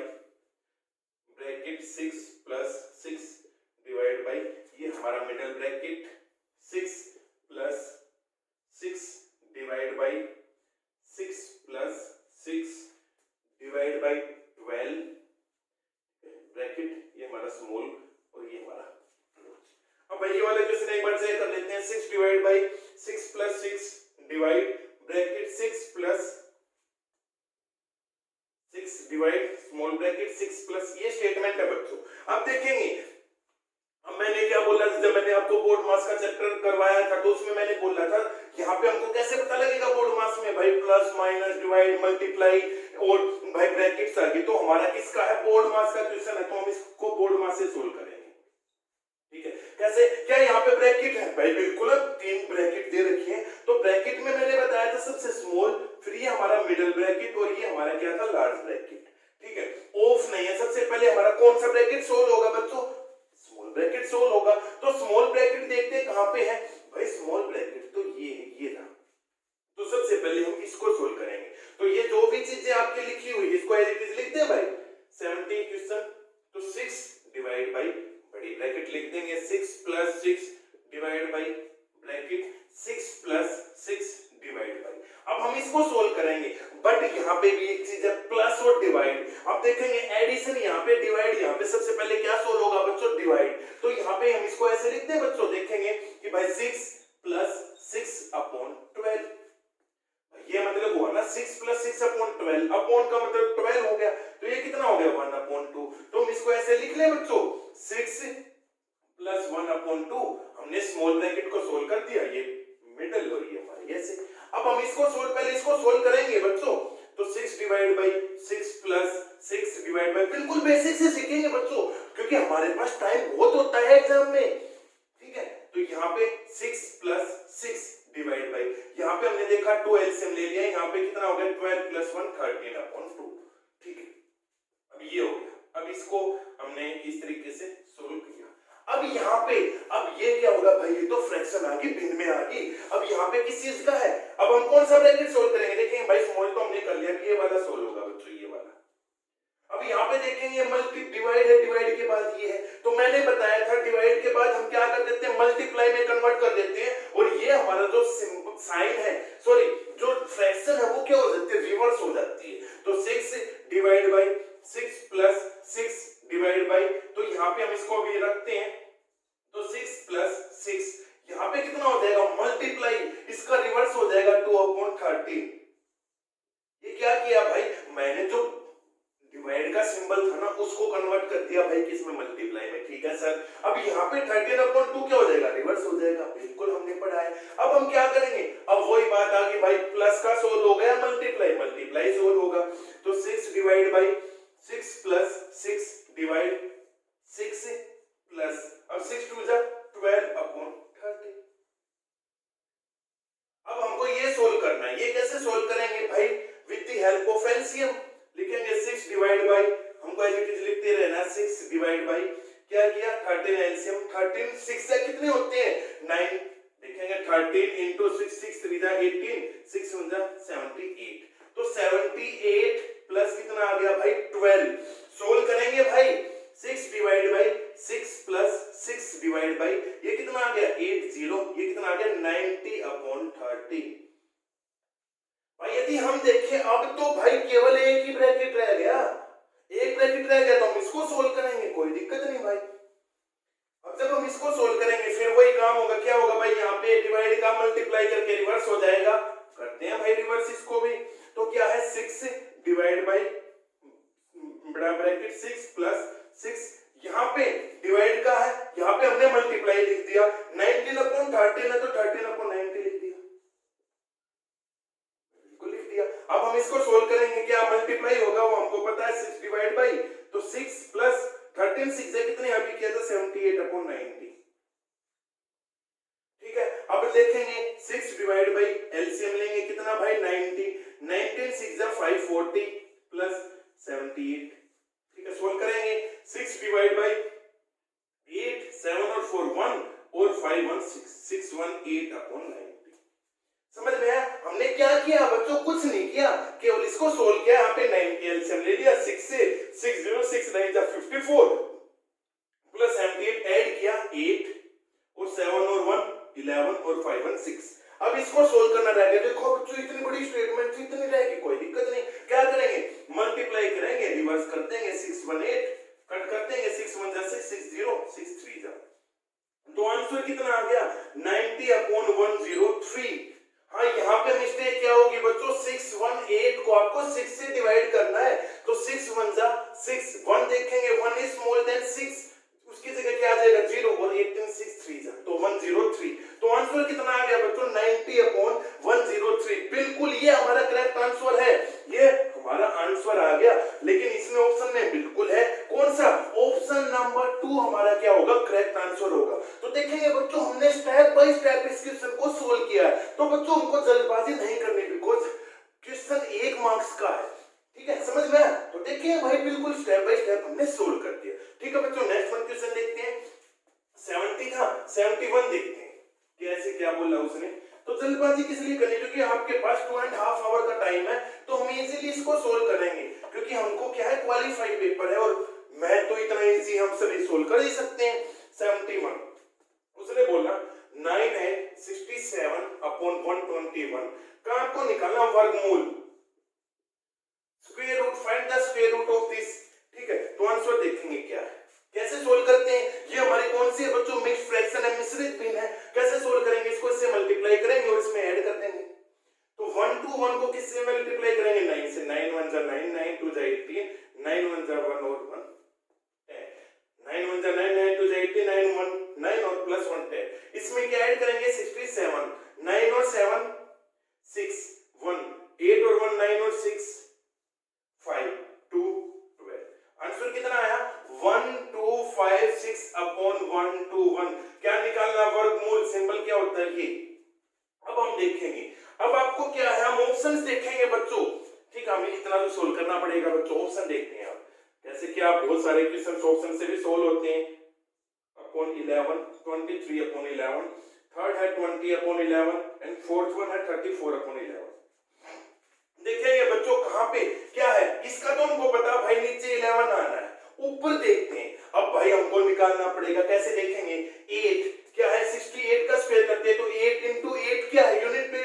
bracket 6 plus 6 divide by, ये हमारा middle bracket 6 plus 6 divide by 6 plus 6 divide by 12 bracket, ये हमारा स्मॉल और ये हमारा। अब भाई ये वाला क्वेश्चन एक बार चेक कर लेते हैं। 6 divide by 6 plus 6 divide bracket 6 plus 6 divide small bracket 6 plus, ये स्टेटमेंट है बच्चों। अब देखेंगे, अब मैंने क्या बोला था, जब मैंने आपको बोर्ड मास का चैप्टर करवाया था तो उसमें मैंने बोला था यहाँ पे हमको कैसे पता लगेगा बोर्ड मास में, भाई प्लस माइनस डिवाइड मल्टीप्लाई और भाई ब्रैकेट्स आ गई, तो हमारा किसका है, बोर्ड मास का क्वेश्चन है, तो हम इसको बोर्ड मास से सोल्व करेंगे, ठीक है। कैसे, क्या यहाँ पे ब्रैकेट है भाई, बिल्कुल 3 ब्रैकेट दे रखी है, तो ब्रैकेट में मैंने बताया था सबसे स्मॉल, फिर ये हमारा मिडिल ब्रैकेट और ये हमारा क्या था लार्ज ब्रैकेट, ठीक है। ऑफ नहीं है, सबसे पहले हमारा कौन सा ब्रैकेट सोल्व होगा बच्चों, स्मॉल ब्रैकेट सोल्व होगा। तो स्मॉल ब्रैकेट देखते हैं कहां पे है भाई, स्मॉल ब्रैकेट तो ये है, ये रहा, तो सबसे पहले हम इसको सोल्व करेंगे। तो ये जो भी चीजें आपकी लिखी हुई इसको एज इट इज लिखते हैं भाई। 70 क्वेश्चन, तो 6 डिवाइड बाई बड़ी ब्रैकेट लिख देंगे, 6 plus 6 divide by bracket 6 plus 6 divide by. अब हम इसको सोल्व करेंगे, बट यहाँ पे भी एक चीज है, प्लस और डिवाइड। अब देखेंगे एडिशन यहाँ पे, डिवाइड यहाँ पे, सबसे पहले क्या सोल्व होगा बच्चों, डिवाइड। तो यहाँ पे हम इसको ऐसे लिखते हैं बच्चों, देखेंगे कि भाई 6 प्लस 6 अपॉन 12, ये मतलब हुआ ना 6 प्लस 6 अपॉन 12, अपॉन का मतलब 12 हो गया, तो ये कितना हो गया 1/2। तो हम इसको ऐसे लिख ले बच्चों, 6 प्लस 1/2, हमने स्मॉल ब्रैकेट को सोल्व कर दिया, ये मिडिल हो रही है हमारी ऐसे। अब हम इसको सोल्व, पहले इसको सोल्व करेंगे बच्चों, तो 6 divide by 6 plus 6 divide by, बिल्कुल बेसिक से सीखेंगे बच्चों, क्योंकि हमारे पास टाइम बहुत होता है एग्जाम में, ठीक है। तो यहाँ पे 6 प्लस 6 डिवाइड बाई, यहाँ पे हमने देखा 2 एलसीएम ले लिया, यहाँ पे कितना हो गया 12 प्लस 1 13/2, ठीक है। अब ये हो गया, अब इसको हमने इस तरीके से सोल्व किया। अब यहाँ पे, अब ये क्या होगा भाई, ये तो फ्रैक्शन आ गई, भिन्न में आ गई। अब यहाँ पे किस चीज का है, अब हम कौन सा ब्रैकेट सोल्व करेंगे, देखेंगे भाई स्मॉल तो हमने कर लिया, ये वाला सोल्व होगा बच्चों, ये वाला। अब यहाँ पे देखेंगे मल्टी डिवाइड है, डिवाइड के बाद ये है, तो मैंने बताया था डिवाइड के बाद हम क्या कर देते हैं, मल्टीप्लाई में कन्वर्ट कर देते हैं, और ये हमारा जो साइन है, सॉरी जो फ्रैक्शन है वो क्या हो जाती है, रिवर्स हो जाती है। तो 6 divide by 6 plus 6 divide by, तो यहाँ पे हम इसको अभी रखते हैं, तो 6 प्लस 6 यहाँ पे कितना हो जाएगा, मल्टीप्लाई, इसका रिवर्स हो जाएगा 2/13। ये क्या किया भाई, मैंने जो डिवाइड का सिंबल था ना उसको कन्वर्ट कर दिया भाई किसमें, मल्टीप्लाई में। ठीक है सर, अब यहाँ पे 13/2 क्या हो जाएगा, रिवर्स हो जाएगा, बिल्कुल हमने पढ़ा है। अब हम क्या करेंगे, अब वही बात आ गई भाई, प्लस का सोल्व हो गया, मल्टीप्लाई मल्टीप्लाई सोल्व होगा। तो 6 divide by 6 plus 6 divide 6 plus, अब 6 2 जा 12/30। अब हमको ये सोल्व करना है, ये कैसे सोल्व करेंगे भाई, with the help of LCM लिखेंगे। 6 डिवाइड बाई, हमको एज इट इज लिखते रहना, 6 डिवाइड बाई क्या किया, 13 एलसीएम, 13 6 से कितने होते हैं 9, लिखेंगे 13 into 6 6 3 जा 18, 6 1 जा 78, तो 78 प्लस कितना आ गया भाई 12। सोल्व करेंगे भाई, 6 divide by 6 plus 6 divide by, ये कितना आ गया 80, ये कितना आ गया 90/30। भाई यदि हम देखें अब तो भाई केवल एक ही ब्रैकेट रह गया, एक ब्रैकेट रह गया, तो हम इसको सोल्व करेंगे, कोई दिक्कत नहीं भाई। अब जब हम इसको सोल्व करेंगे फिर वही काम होगा, क्या होगा भाई, यहाँ पे डिवाइड का मल्टीप्लाई करके रिवर्स हो जाएगा, करते हैं भाई रिवर्स इसको भी। तो क्या है 6 डिवाइड बाई बड़ा ब्रैकेट 6 प्लस 6, यहाँ पे डिवाइड का है, यहाँ पे हमने मल्टीप्लाई लिख दिया, 19/13 है तो 13/90 लिख दिया, बिल्कुल लिख दिया। अब हम इसको सोल्व करेंगे, क्या मल्टीप्लाई होगा वो हमको पता है, 6 डिवाइड बाई, तो 6 प्लस 13 6 से कितने अभी किया था 78/90। ठीक है, अब देखेंगे 6 डिवाइड बाई एलसीएम लेंगे कितना भाई 90, 19 6 जा 540 प्लस 78। ठीक है, सोल्व करेंगे 6 डिवाइड बाई 8 7 और 4 1 और 5 1 6 618/90। समझ में आया, हमने क्या किया बच्चों, कुछ नहीं किया, केवल इसको सोल्व किया, यहाँ पे 90 एलसीएम ले लिया, 6 से 6 0 6 9 जा 54 प्लस 78 ऐड किया 8 और 7 और 1 11 और 5 1 6। अब इसको सोल्व करना रह गया, देखो बच्चों इतनी बड़ी स्टेटमेंट थी, इतनी रहेगी, कोई दिक्कत नहीं, क्या करेंगे मल्टीप्लाई करेंगे, रिवर्स कर देंगे, 6 1 8 कट कर देंगे, 6 1 जा 6 6 0 6 3 जा, तो आंसर कितना आ गया 90/103। हाँ यहाँ पे मिस्टेक क्या होगी बच्चों, 6 1 8 को आपको 6 से डिवाइड करना है, तो 6 1 जा 6, 1 देखेंगे 1 इज स्मॉल देन 6, उसकी जगह क्या आ जाएगा 0 और 18 6 3 जा, तो 103। तो आंसर कितना आ गया बच्चों 90/103। बिल्कुल ये हमारा करेक्ट आंसर है, ये हमारा आंसर आ गया, लेकिन इसमें ऑप्शन में बिल्कुल है, कौन सा, ऑप्शन नंबर 2 हमारा क्या होगा, करेक्ट आंसर होगा। तो देखेंगे बच्चों हमने स्टेप बाय स्टेप इस क्वेश्चन को सोल्व किया है, तो बच्चों हमको जल्दबाजी नहीं करनी, बिकॉज क्वेश्चन 1 मार्क्स का है, ठीक है, समझ में आया। तो देखिए भाई बिल्कुल स्टेप बाय स्टेप हमने सोल्व कर दिया। ठीक है बच्चों, नेक्स्ट वन क्वेश्चन देखते हैं, 70 था 71 देखते हैं कैसे क्या बोला उसने। तो जल्दबाजी किस लिए करनी, क्योंकि आपके पास 2.5 आवर का टाइम है, तो हम इजीली इसको सोल्व करेंगे, क्योंकि हमको क्या है क्वालिफाइड पेपर है, और मैं तो इतना इजी हम सभी सोल्व कर ही सकते हैं। 71 उसने बोला 9 है 67/121 का आपको निकालना वर्गमूल, square root, find the square root of this. ठीक है, तो आंसर देखेंगे क्या है, कैसे सोल्व करते हैं, ये हमारी कौन सी है बच्चों, मिक्स्ड फ्रैक्शन है, मिश्रित भिन्न है, कैसे सोल्व करेंगे, इसको इससे मल्टीप्लाई करेंगे और इसमें ऐड कर देंगे। तो 1 2 1 को किससे मल्टीप्लाई करेंगे 9 से, 9 1 जा 9 9 2 जा 18 9 1 जा 1 और 1 10 9 1 जा 9 9 2 जा 18 9 1 9 और प्लस 1 10। इसमें क्या ऐड करेंगे 67 9 और 7 6 1 8 और 1 9 और 6 5 2 12। आंसर कितना आया 1256/121। क्या निकालना, वर्गमूल, सिंबल क्या होता है ये। अब हम देखेंगे, अब आपको क्या है, हम ऑप्शंस देखेंगे बच्चों। ठीक है, हमें इतना तो सोल्व करना पड़ेगा बच्चों, ऑप्शन देखते हैं। आप जैसे कि आप बहुत सारे क्वेश्चन ऑप्शन से भी सोल्व होते हैं। अपॉन 11 23/11, थर्ड है 20/11 एंड फोर्थ वन है 34/11। देखेंगे बच्चों कहां पे क्या है, इसका तो हमको पता भाई नीचे 11 आना है, ऊपर देखते हैं। अब भाई हमको निकालना पड़ेगा, कैसे देखेंगे, 8 क्या है 68 का स्क्वायर करते हैं, तो 8 into 8 क्या है, यूनिट पे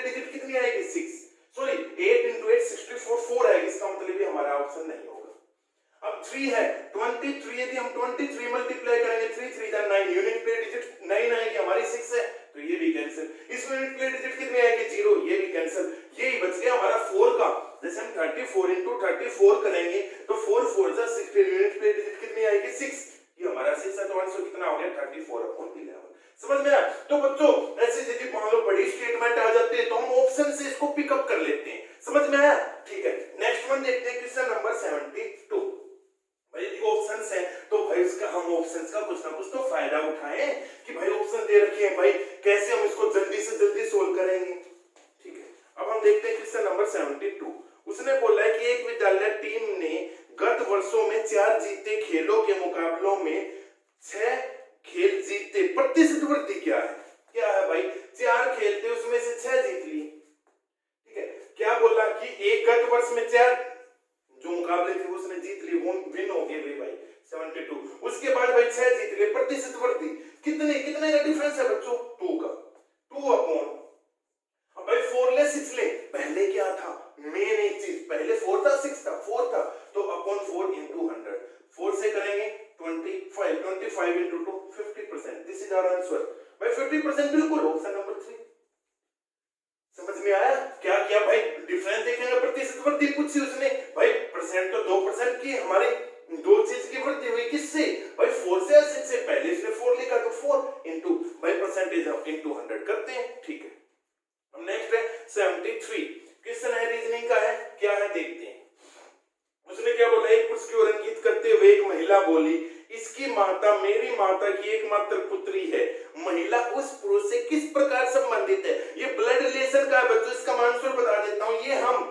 23 मल्टीप्लाई करेंगे 3 3 जा 9, यूनिट प्लेट डिजिट 9 आएगी हमारी 6 है तो ये भी कैंसिल। इसमें यूनिट प्लेट डिजिट कितनी आएगी 0, ये भी कैंसिल। यही बच गया हमारा 4 का। जैसे हम 34 into 34 करेंगे तो 4 4 जा 16, यूनिट प्लेट डिजिट कितनी आएगी 6, ये हमारा 6 है तो आंसर कितना हो गया 34/11। समझ में आया? तो बच्चों ऐसे यदि मान लो बड़ी स्टेटमेंट आ जाती है तो हम ऑप्शन से इसको पिकअप कर लेते हैं। समझ में आया? ठीक है, नेक्स्ट वन देखते हैं क्वेश्चन नंबर 72। भाई यदि ऑप्शंस हैं तो भाई इसका हम ऑप्शंस का कुछ ना कुछ तो फायदा उठाएं कि भाई ऑप्शन दे रखे हैं, भाई कैसे हम इसको जल्दी से जल्दी सोल्व करेंगे। ठीक है, अब हम देखते हैं क्वेश्चन नंबर 72। उसने बोला है कि एक विद्यालय टीम ने गत वर्षों में 4 जीते खेलों के मुकाबलों में 6 खेल जीते, प्रतिशत वृद्धि क्या है? क्या है भाई? 4 खेल थे उसमें से 6 जीत लिए। ठीक है, क्या बोला कि एक गत वर्ष में 4 जो मुकाबले थे उसने जीत लिए, वो विन हो गए भाई 72। उसके बाद भाई 6 जीत लिए, प्रतिशत वृद्धि कितने कितने का डिफरेंस है बच्चों? 2 का। 2 अपॉन, अब भाई 4 ले 6 ले, पहले क्या था मेन एक चीज, पहले 4 था 6 था, 4 था तो अपॉन 4 into 100, 4 से करेंगे 25, 25 into 2 50%। This is our answer भाई 50% बिल्कुल ऑप्शन नंबर 3। समझ में आया? क्या किया भाई? डिफरेंस देखेंगे, प्रतिशत वृद्धि पूछी उसने, भाई परसेंट तो 2% की, हमारी दो चीज की वृद्धि हुई किससे? भाई 4 से 6 से, पहले इसने 4 लिखा तो 4 into भाई परसेंटेज into 100 करते हैं। ठीक है, अब नेक्स्ट है 73। क्वेश्चन है रीजनिंग का है, क्या है देखते हैं। उसने क्या बोला, एक पुरुष की ओर इंगित करते हुए एक महिला बोली, इसकी माता मेरी माता की एकमात्र पुत्री है। महिला उस पुरुष से किस प्रकार संबंधित है? ये ब्लड रिलेशन का है बच्चों, इसका आंसर बता देता हूं, ये हम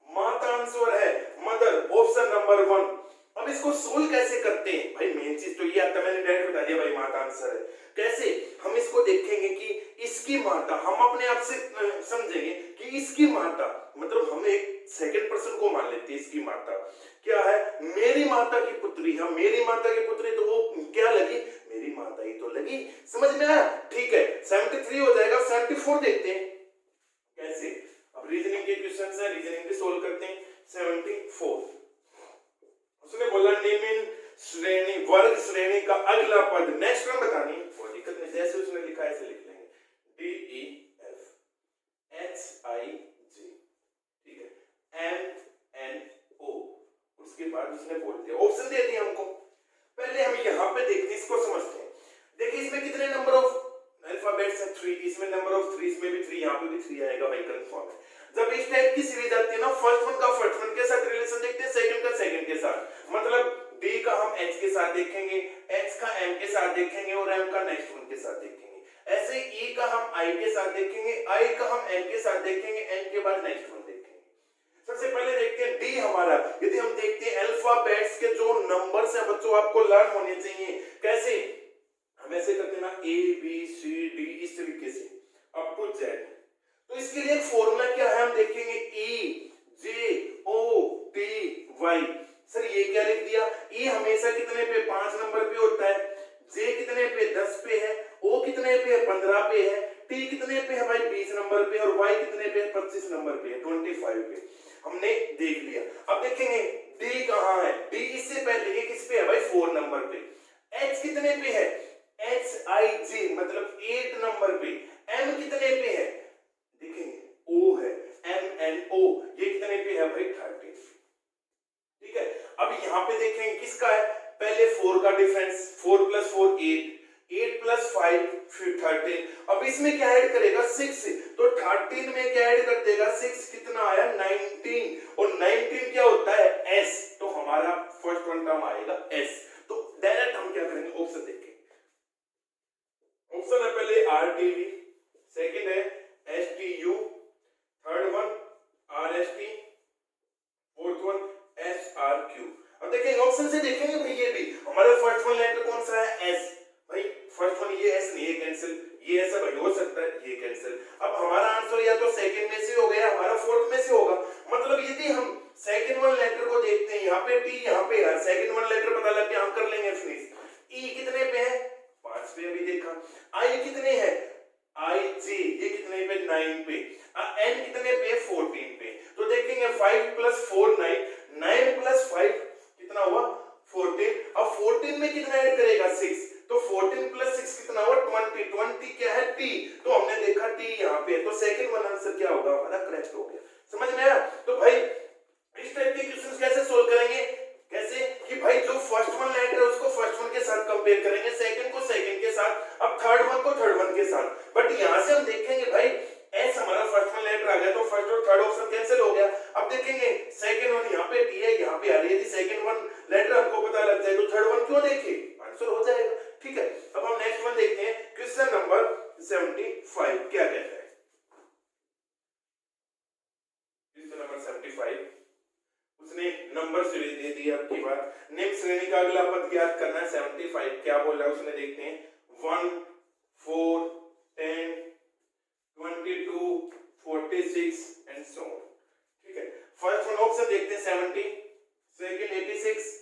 माता आंसर है, मदर, ऑप्शन नंबर 1। अब इसको सोल्व कैसे करते हैं? भाई मेन चीज तो ये आता, मैंने डायरेक्ट बता दिया भाई माता आंसर है। कैसे? हम इसको देखेंगे कि इसकी माता, हम अपने आप से समझेंगे कि इसकी माता, मतलब हम एक सेकंड पर्सन को मान लेते हैं, इसकी माता क्या है? मेरी माता की पुत्री है। मेरी माता की पुत्री तो वो क्या लगी? मेरी माता ही तो लगी। समझ में आया? ठीक है, 73 हो जाएगा। 74 देखते हैं कैसे। अब रीजनिंग के क्वेश्चंस है, रीजनिंग भी सोल्व करते हैं। 74 उसने बोला निम्न श्रेणी वर्ग श्रेणी का अगला पद, नेक्स्ट में बतानी है, कोई दिक्कत नहीं, जैसे उसने लिखा है ऐसे लिख लेंगे, D E F H I J, ठीक है, M N O। उसके बाद उसने बोल दिया, ऑप्शन दे दिए हमको। पहले हम यहाँ पे देखते हैं, इसको समझते हैं। देखिए इसमें कितने नंबर ऑफ अल्फाबेट्स है? 3। इसमें नंबर ऑफ 3, इसमें भी 3, यहाँ पे भी 3 आएगा भाई, कंफर्म है। जब इस टाइप की सीरीज आती है ना, फर्स्ट वन का फर्स्ट वन के साथ रिलेशन देखते हैं, सेकंड का सेकंड के साथ, मतलब D का हम H के साथ देखेंगे, H का M के साथ देखेंगे और M का नेक्स्ट वन के साथ देखेंगे। ऐसे E का हम I के साथ देखेंगे, I का हम N के साथ देखेंगे, N के बाद नेक्स्ट वन देखेंगे। सबसे पहले देखते हैं D हमारा। यदि हम देखते हैं अल्फाबेट्स के जो नंबर्स हैं बच्चों, आपको लर्न होने चाहिए। कैसे? हम ऐसे करते हैं ना, A B C D, इस तरीके से अप टू Z। तो इसके लिए एक फॉर्मूला क्या है, हम देखेंगे E J O T Y। Sir ये क्या लिख दिया? E हमेशा कितने पे? 5 नंबर पे होता है, J कितने पे? 10 पे है, O कितने पे? 15 पे है, T कितने पे है भाई? 20 नंबर पे, और Y कितने पे? 25 नंबर पे, 25 पे। हमने देख लिया। अब देखेंगे D कहाँ है? D इससे पहले ये किस पे है भाई? 4 नंबर पे। H कितने पे है? H I J मतलब 8 नंबर पे। M कितने पे है? देखेंगे O है, M N O, ये कितने पे है भाई? 30। ठीक है, अब यहाँ पे देखेंगे किसका है? पहले 4 का डिफरेंस, 4 + 4 8, 8 + 5 फिर 13। अब इसमें क्या ऐड करेगा? 6, तो 13 में क्या ऐड कर देगा? 6, कितना आया? 19, और 19 क्या होता है? S, तो हमारा फर्स्ट वन टर्म आएगा S। तो डायरेक्ट हम क्या करेंगे? ऑप्शन देखेंगे। ऑप्शन है पहले RTV, सेकंड है STU, third one RST, fourth one SRQ। अब देखेंगे ऑप्शन से देखेंगे भाई, ये भी हमारा फर्स्ट वन लेटर कौन सा है? S। भाई फर्स्ट वन ये S नहीं है, कैंसिल, ये ऐसा भाई हो सकता है, ये कैंसिल। अब हमारा आंसर या तो सेकंड में से हो गया, हमारा फोर्थ में से होगा। मतलब यदि हम सेकंड वन लेटर को देखते हैं, यहाँ पे T, यहाँ पे R, सेकंड वन लेटर पता लग गया, हम कर लेंगे फिनिश। E कितने पे है? 5 पे, अभी देखा। I कितने है? IG ये कितने पे? 9 पे। N कितने पे? 14 पे। तो देखेंगे 5 + 4 9, 9 + 5 कितना हुआ? 14। अब 14 में कितना ऐड करेगा 6, तो 14 प्लस 6 कितना हुआ 20, 20 क्या है t, तो हमने देखा t यहाँ पे, तो सेकंड वन आंसर क्या होगा हमारा करेक्ट हो गया। समझ में आया? तो भाई इस टाइप के क्वेश्चंस कैसे सोल्व करेंगे, कैसे कि भाई जो फर्स्ट वन लेटर है उसको फर्स्ट वन के साथ कंपेयर करेंगे, सेकंड को सेकंड के साथ, अब थर्ड वन को थर्ड वन के साथ। बट यहां से हम देखेंगे भाई एस हमारा फर्स्ट वन लेटर आ गया, तो फर्स्ट और थर्ड ऑप्शन कैंसिल हो गया। अब देखेंगे सेकंड वन यहाँ पे टी है, यहाँ पे आ रही है, यदि सेकंड वन लेटर हमको पता लग जाए तो थर्ड वन क्यों देखे, आंसर हो जाएगा। ठीक है, अब हम नेक्स्ट वन देखते हैं, क्वेश्चन नंबर 75 क्या कहता है। क्वेश्चन नंबर 75 उसने नंबर सीरीज दे दी। अब की बार निम्न श्रेणी का अगला पद ज्ञात करना है। 75 क्या बोल रहा है उसने देखते हैं, 1 4 10 22 46 एंड सो ऑन। ठीक है, फर्स्ट वन ऑप्शन देखते हैं 70, सेकंड 86,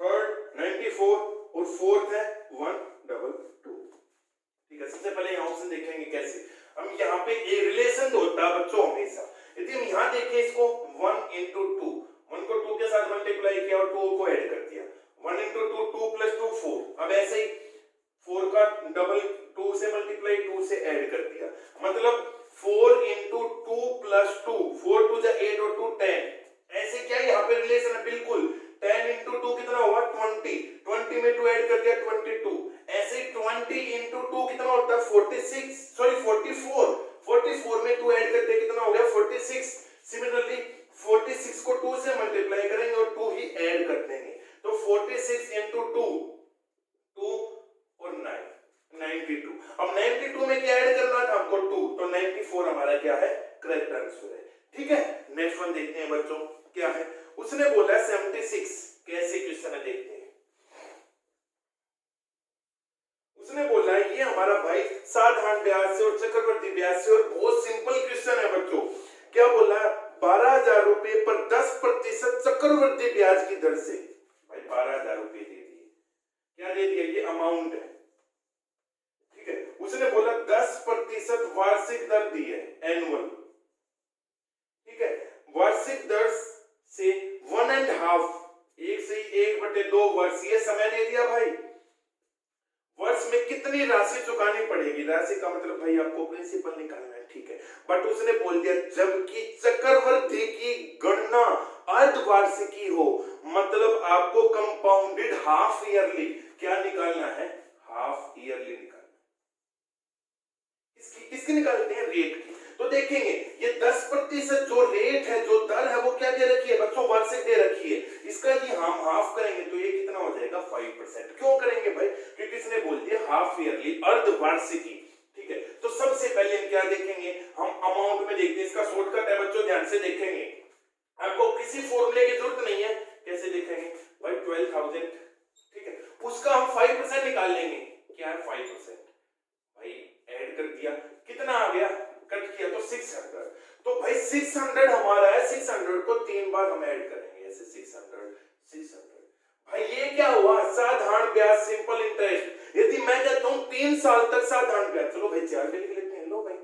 थर्ड 94 और फोर्थ है 122। ठीक है, सबसे पहले यहाँ ऑप्शन देखेंगे कैसे। हम यहाँ पे एक रिलेशन होता है बच्चों हमेशा, यदि हम यहाँ देखें इसको 1 into 2, 1 को 2 के साथ मल्टीप्लाई किया और 2 को ऐड कर दिया, 1 into 2 2 plus 2 4, अब ऐसे ही 4 का डबल 2 से मल्टीप्लाई 2 से ऐड कर दिया, मतलब 4 into 2 plus 2, 4 2 जा 8 और 2 10, ऐसे क्या यहाँ पे रिलेशन है बिल्कुल। 10 into 2 कितना हुआ 20, 20 में 2 ऐड कर दिया 22, ऐसे 20 into 2 कितना होता है 46, सॉरी 44, 44 में 2 ऐड करते कितना हो गया 46। सिमिलरली 46 को 2 से मल्टीप्लाई करेंगे और 2 ही ऐड कर देंगे, तो 46 into 2 2 और 9 92। अब 92 में क्या ऐड करना था हमको 2, तो 94 हमारा क्या है करेक्ट आंसर है। ठीक है, नेक्स्ट वन देखते हैं बच्चों क्या है। उसने बोला 76 कैसे क्वेश्चन है देखते हैं। उसने बोला ये हमारा भाई साधारण ब्याज से और चक्रवृद्धि ब्याज से, और बहुत सिंपल क्वेश्चन है बच्चों। क्या बोला 12,000 रुपए पर 10% चक्रवृद्धि ब्याज की दर से, भाई 12,000 रुपए दे दिए, क्या दे दिया ये अमाउंट है। ठीक है, उसने बोला 10% वार्षिक दर दी है एनुअल। ठीक है, वार्षिक दर से 1.5, 1 से 1/2 वर्षीय समय दे दिया भाई। वर्ष में कितनी राशि चुकानी पड़ेगी, राशि का मतलब भाई आपको प्रिंसिपल निकालना है। ठीक है, बट उसने बोल दिया जबकि चक्रवृद्धि की गणना अर्धवार्षिकी हो, मतलब आपको कंपाउंडेड हाफ ईयरली क्या निकालना है, हाफ ईयरली निकालना। किसकी निकालते हैं, रेट की। तो देखेंगे ये 10% जो रेट है, जो दर है, वो क्या दे रखी है बच्चों, वार्षिक दे रखी है। इसका यदि हम हाफ करेंगे तो ये कितना हो जाएगा 5%। क्यों करेंगे भाई, क्योंकि इसने बोल दिया हाफ ईयरली अर्धवार्षिकी। ठीक है, तो सबसे पहले हम क्या देखेंगे, हम अमाउंट में देखते हैं। इसका शॉर्टकट है बच्चों, ध्यान से देखेंगे, आपको किसी फॉर्मूले की जरूरत नहीं है। कैसे देखेंगे भाई 12,000, ठीक है, उसका हम 5% निकाल लेंगे। क्या है 5%, भाई ऐड कर दिया, कितना आ गया, कट किया तो 600। तो भाई 600 हमारा है, 600 को 3 बार हम ऐड करेंगे, ऐसे 600 600। भाई ये क्या हुआ, साधारण ब्याज सिंपल इंटरेस्ट। यदि मैं कहता हूं 3 साल तक साधारण ब्याज, चलो भाई 4 लिख लेते हैं, लो भाई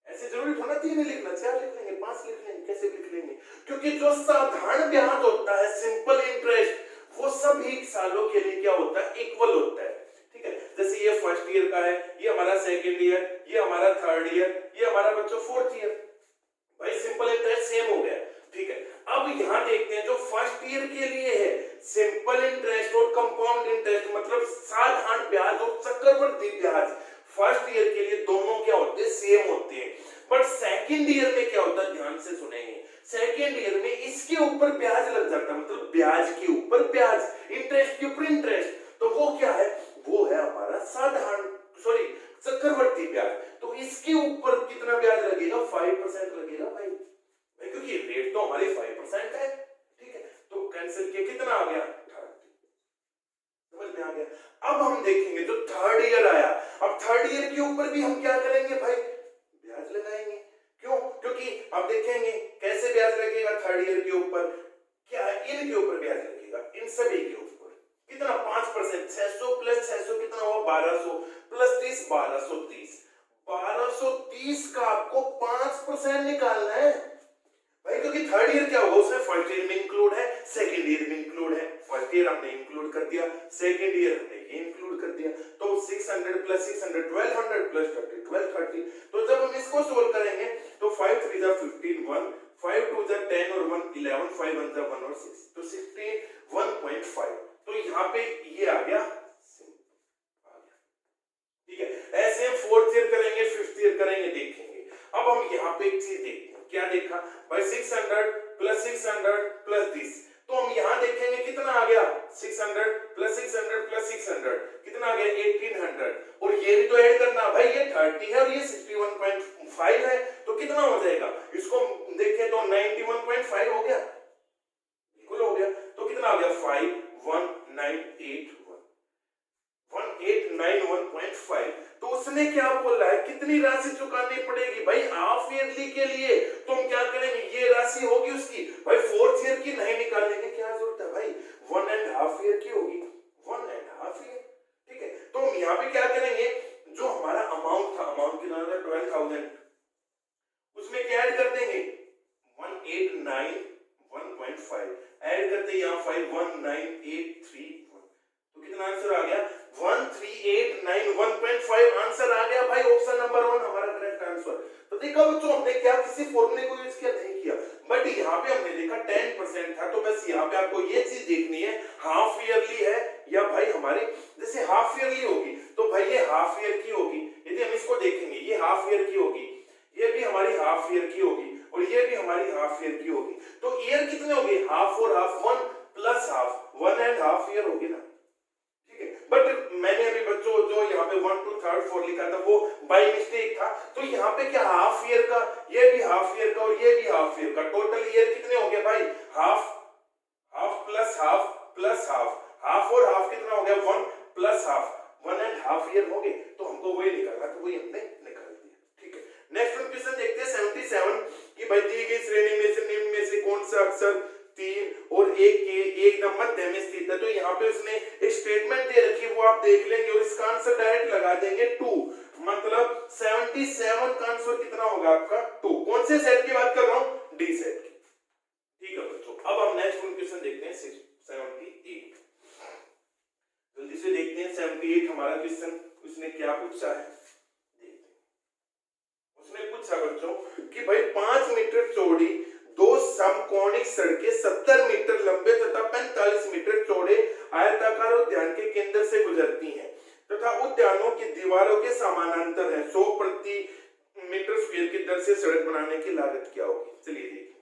ऐसे जरूरी थोड़ा 3 ही लिखना, 4 लिख लेंगे, 5 लिख लेंगे, कैसे लिख लेंगे, क्योंकि जो साधारण ब्याज होता है सिंपल इंटरेस्ट, वो सभी सालों के लिए क्या होता है, इक्वल होता है। ठीक है, जैसे ये फर्स्ट ईयर का है, ये हमारा सेकंड ईयर, ये हमारा थर्ड ईयर, ये हमारा बच्चों फोर्थ ईयर, भाई सिंपल इंटरेस्ट सेम हो गया। ठीक है, अब यहां देखते हैं जो फर्स्ट ईयर के लिए है सिंपल इंटरेस्ट और कंपाउंड इंटरेस्ट, मतलब साधारण ब्याज और चक्रवृद्धि ब्याज, फर्स्ट ईयर के लिए दोनों क्या होते हैं, सेम होते हैं। बट सेकंड ईयर में क्या होता है, ध्यान से सुनेंगे, सेकंड ईयर में इसके ऊपर ब्याज लग जाता है, मतलब ब्याज के ऊपर ब्याज, इंटरेस्ट के ऊपर इंटरेस्ट, तो वो क्या है, वो है हमारा साधारण सॉरी चक्रवृद्धि ब्याज। तो इसके ऊपर कितना ब्याज लगेगा, 5% लगेगा भाई, क्योंकि रेट तो हमारी 5% है। ठीक है, तो कैंसिल किया, कितना आ गया 30, समझ में आ गया। अब हम देखेंगे जो थर्ड ईयर आया, अब थर्ड ईयर के ऊपर भी हम क्या करेंगे भाई, ब्याज लगाएंगे। क्यों, क्योंकि अब देखेंगे कैसे ब्याज लगेगा थर्ड ईयर के ऊपर, क्या इनके ऊपर ब्याज लगेगा, इन सभी के ऊपर कितना 5%, 600 प्लस 600 कितना हुआ 1200 प्लस 30 1230, 1230 का आपको 5% निकालना है भाई, क्योंकि थर्ड ईयर क्या होगा, उसमें फर्स्ट ईयर में इंक्लूड है, सेकंड ईयर में इंक्लूड है, फर्स्ट ईयर हमने इंक्लूड कर दिया, सेकंड ईयर हमने ये इंक्लूड कर दिया, तो 600 प्लस 600 1200 प्लस 30 1230। तो जब हम इसको सोल्व करेंगे तो 5 3 जा 15 1, 5 2 जा 10 और 1 11, 5 1 जा 1 और 6, तो 61.5। तो यहाँ पे ये आ गया, ठीक है। ऐसे हम फोर्थ ईयर करेंगे, फिफ्थ ईयर करेंगे, देखेंगे। अब हम यहाँ पे एक चीज देखते हैं, क्या देखा भाई, 600 प्लस दिस, तो हम यहाँ देखेंगे कितना आ गया, 600 प्लस 600 कितना आ गया 1800, और ये भी तो ऐड करना भाई, ये 30 है और ये 61.5 है, तो कितना हो जाएगा, इसको देखें तो 91.5 हो गया, बिल्कुल हो गया। तो कितना आ गया 1891.5। तो उसने क्या बोल रहा है, कितनी राशि चुकानी पड़ेगी भाई हाफ ईयरली के लिए, तो हम क्या करेंगे, ये राशि होगी उसकी भाई, फोर्थ ईयर की नहीं निकालने की क्या जरूरत है भाई, 1.5 ईयर की होगी, 1.5 ईयर, ठीक है। तो हम यहाँ पे क्या करेंगे, जो हमारा अमाउंट था, अमाउंट कितना था 12,000, उसमें क्या ऐड कर देंगे 1,891.5, ऐड करते यहाँ 519,831, तो कितना आंसर आ गया 13,891.5 आंसर आ गया भाई, ऑप्शन नंबर 1 हमारा करेक्ट आंसर। तो देखा बच्चों, हमने क्या किसी फॉर्मूले को यूज किया नहीं किया, बट यहाँ पे हमने देखा 10% था, तो बस यहाँ पे आपको ये चीज देखनी है हाफ ईयरली है या भाई हमारी, जैसे हाफ ईयरली होगी तो भाई ये हाफ ईयर की होगी, यदि हम इसको देखेंगे ये हाफ ईयर की होगी, ये भी हमारी हाफ ईयर की होगी और ये भी हमारी हाफ ईयर की होगी, तो ईयर कितने होंगे, हाफ और हाफ, 1 प्लस हाफ, 1.5 ईयर होगी ना, ठीक है। बट मैंने अभी बच्चों जो यहाँ पे 1 2 3 4 लिखा था वो बाय मिस्टेक था, तो यहाँ पे क्या हाफ ईयर का, ये भी हाफ ईयर का और ये भी हाफ ईयर का, टोटल ईयर कितने हो गए भाई, हाफ प्लस हाफ, हाफ और हाफ कितना हो गया 1 प्लस हाफ, 1.5 ईयर हो गए, तो हमको वही निकालना, तो वही हमने निकाल दिया, ठीक है। नेक्स्ट क्वेश्चन देखते हैं 77 कि भाई दी गई श्रेणी में से निम्न में से कौन सा अक्षर 3 और 1 के एकदम मध्य में स्थित है, तो यहाँ पे उसने एक स्टेटमेंट दे रखी है, वो आप देख लेंगे और इसका आंसर डायरेक्ट लगा देंगे 2, मतलब 77 का आंसर कितना होगा आपका 2। कौन से सेट की बात कर रहा हूं, डी सेट की, ठीक है बच्चों। अब हम नेक्स्ट क्वेश्चन देखते हैं 78, जल्दी से देखते हैं 78 हमारा क्वेश्चन, उसने क्या पूछा है, उसने पूछा बच्चों कि भाई 5 मीटर चौड़ी दो समकोणिक सड़कें 70 मीटर लंबे तथा 45 मीटर चौड़े आयताकार उद्यान के केंद्र से गुजरती हैं तथा उद्यानों की दीवारों के समानांतर है, 100 प्रति मीटर स्क्वायर की दर से सड़क बनाने की लागत क्या होगी। चलिए देखिए,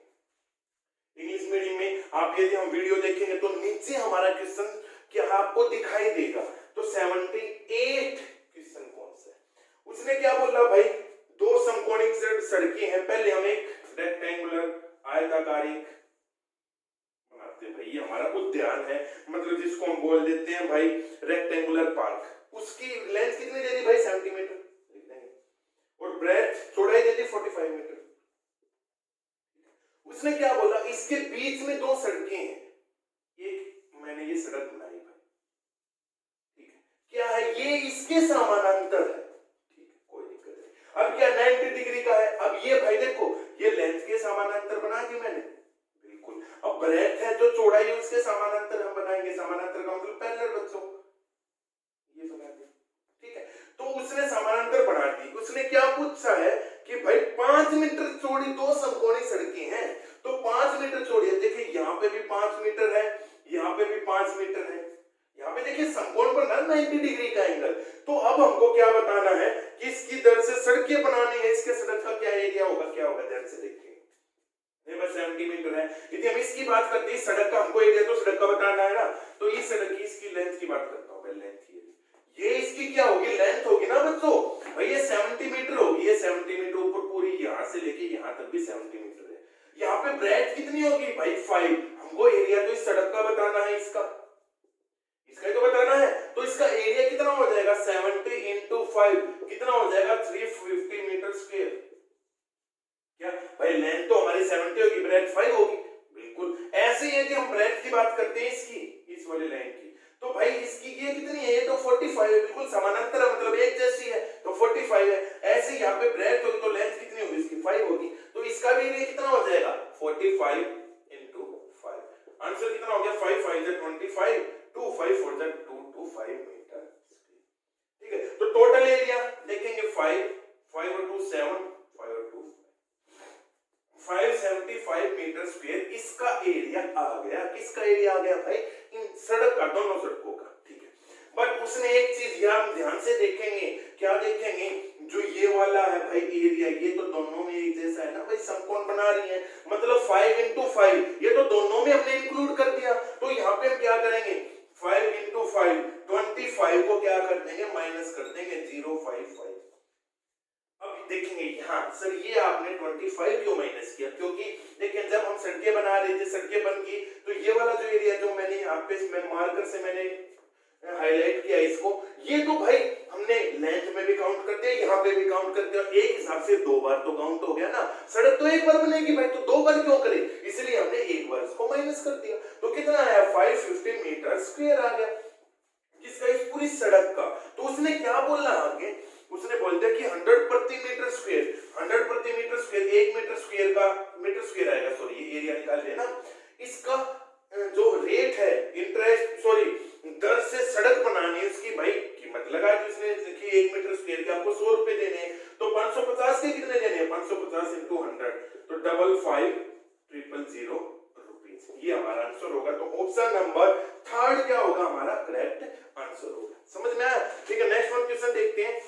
इंग्लिश मीडियम में आप यदि हम वीडियो देखेंगे तो नीचे हमारा क्वेश्चन क्या आपको दिखाई देगा, तो 78 क्वेश्चन कौन सा है, उसने क्या बोला भाई, दो समकोणिक सड़कें हैं, पहले हम एक रेक्टेंगुलर आयताकार बनाते हैं भाई, ये हमारा उद्यान है, मतलब जिसको हम बोल देते हैं भाई रेक्टेंगुलर पार्क, उसकी लेंथ कितनी दे दी भाई 70 मीटर लिख देंगे, और ब्रेथ चौड़ाई दे दी 45 मीटर। उसने क्या बोला, इसके बीच में दो सड़कें हैं, एक मैंने ये सड़क बनाई भाई, ठीक है, क्या है ये इसके समानांतर है, अब क्या 90 डिग्री का है, अब ये भाई देखो ये लेंथ के समानांतर बना दी मैंने, बिल्कुल। अब ब्रेथ है जो चौड़ाई है उसके समानांतर हम बनाएंगे, समानांतर का मतलब पैरेलल बच्चों, ये बना दी, ठीक है। तो उसने समानांतर बना दी, उसने क्या पूछा है कि भाई 5 मीटर चौड़ी दो समकोणिक सड़कें हैं, तो 5 मीटर चौड़ी है, देखिए यहाँ पे भी 5 मीटर है, यहाँ पे भी 5 मीटर है, यहाँ पे देखिए समकोण बना 90 डिग्री का एंगल, तो अब हमको क्या बताना है कि इसकी दर से सड़कें बनानी है, इसके सड़क का क्या एरिया होगा, क्या होगा, ध्यान से देखिए, ये बस 70 मीटर है, यदि हम इसकी बात करते हैं सड़क का हमको एरिया तो सड़क का बताना है ना, तो इस सड़क की इसकी लेंथ की बात करता हूं मैं, लेंथ ये इसकी क्या होगी, लेंथ होगी ना बच्चों भाई, ये 70 मीटर होगी, ये 70 मीटर ऊपर पूरी यहां से लेके यहां तक भी 70 मीटर है, यहाँ पे ब्रेथ कितनी होगी भाई 5, हमको एरिया तो इस सड़क का बताना है, इसका तो बताना है, तो इसका एरिया कितना हो जाएगा 70 into 5 कितना हो जाएगा 350 मीटर स्क्वायर, क्या भाई लेंथ तो हमारी 70 होगी, ब्रेथ 5 होगी, बिल्कुल। ऐसे ही यदि हम ब्रेथ की बात करते हैं इसकी, इस वाले लाइन की, तो भाई इसकी ये कितनी है, ये तो 45 है, बिल्कुल समानांतर है, मतलब एक जैसी है, तो 45 है। ऐसे यहाँ पे ब्रेथ होगी तो लेंथ कितनी होगी इसकी 5 होगी, तो इसका भी एरिया कितना हो जाएगा 45 into 5, आंसर कितना कितना हो गया 5 5 जा 25 2 5 4 जा 225 मीटर। ठीक है, तो टोटल एरिया देखेंगे 5 5 और 2 7 5 और 2 575 मीटर स्क्वायर इसका एरिया आ गया। किसका एरिया आ गया भाई? इन सड़क का, दोनों सड़कों का। ठीक है, बट उसने एक चीज यहाँ ध्यान से देखेंगे, क्या देखेंगे? जो ये वाला है भाई एरिया, ये तो दोनों में एक जैसा है ना भाई, समकोण बना रही है, मतलब 5 into 5 ये तो दोनों में हमने इंक्लूड कर दिया। तो यहाँ पे हम क्या करेंगे? 5 into 5 25 को क्या कर देंगे? माइनस कर देंगे 055। अब देखेंगे यहाँ सर ये आपने 25 क्यों माइनस किया? क्योंकि देखिए जब हम सड़कें बना रहे थे, सड़कें बन गई, तो ये वाला जो एरिया जो मैंने यहाँ पे मार्कर से मैंने हाईलाइट किया इसको, ये तो भाई हमने लेंथ में भी काउंट कर दिया, यहाँ पे भी काउंट कर दिया, एक हिसाब से 2 बार तो काउंट हो गया ना। सड़क तो एक बार बनेगी भाई, तो 2 बार क्यों करें? इसलिए हमने एक बार इसको माइनस कर दिया। तो कितना आया? 550 मीटर स्क्वायर आ गया। किसका? इस पूरी सड़क का। तो उसने क्या बोला आगे? उसने बोल दिया कि 100 प्रति मीटर स्क्वायर, 100 प्रति मीटर स्क्वायर, 1 मीटर स्क्वायर का मीटर स्क्वायर आएगा, सॉरी ये एरिया निकाल लेना। इसका जो रेट है इंटरेस्ट सॉरी दर से सड़क बनानी है उसकी भाई कीमत लगा दी उसने। देखिए 1 मीटर स्क्वायर के आपको 100 रुपए देने हैं, तो 550 के कितने देने हैं? 550 into 100 तो 55,000 रुपीज। ये हमारा आंसर होगा। तो ऑप्शन नंबर 3 क्या होगा? हमारा करेक्ट आंसर होगा। समझ में आया? ठीक है, नेक्स्ट वन क्वेश्चन देखते हैं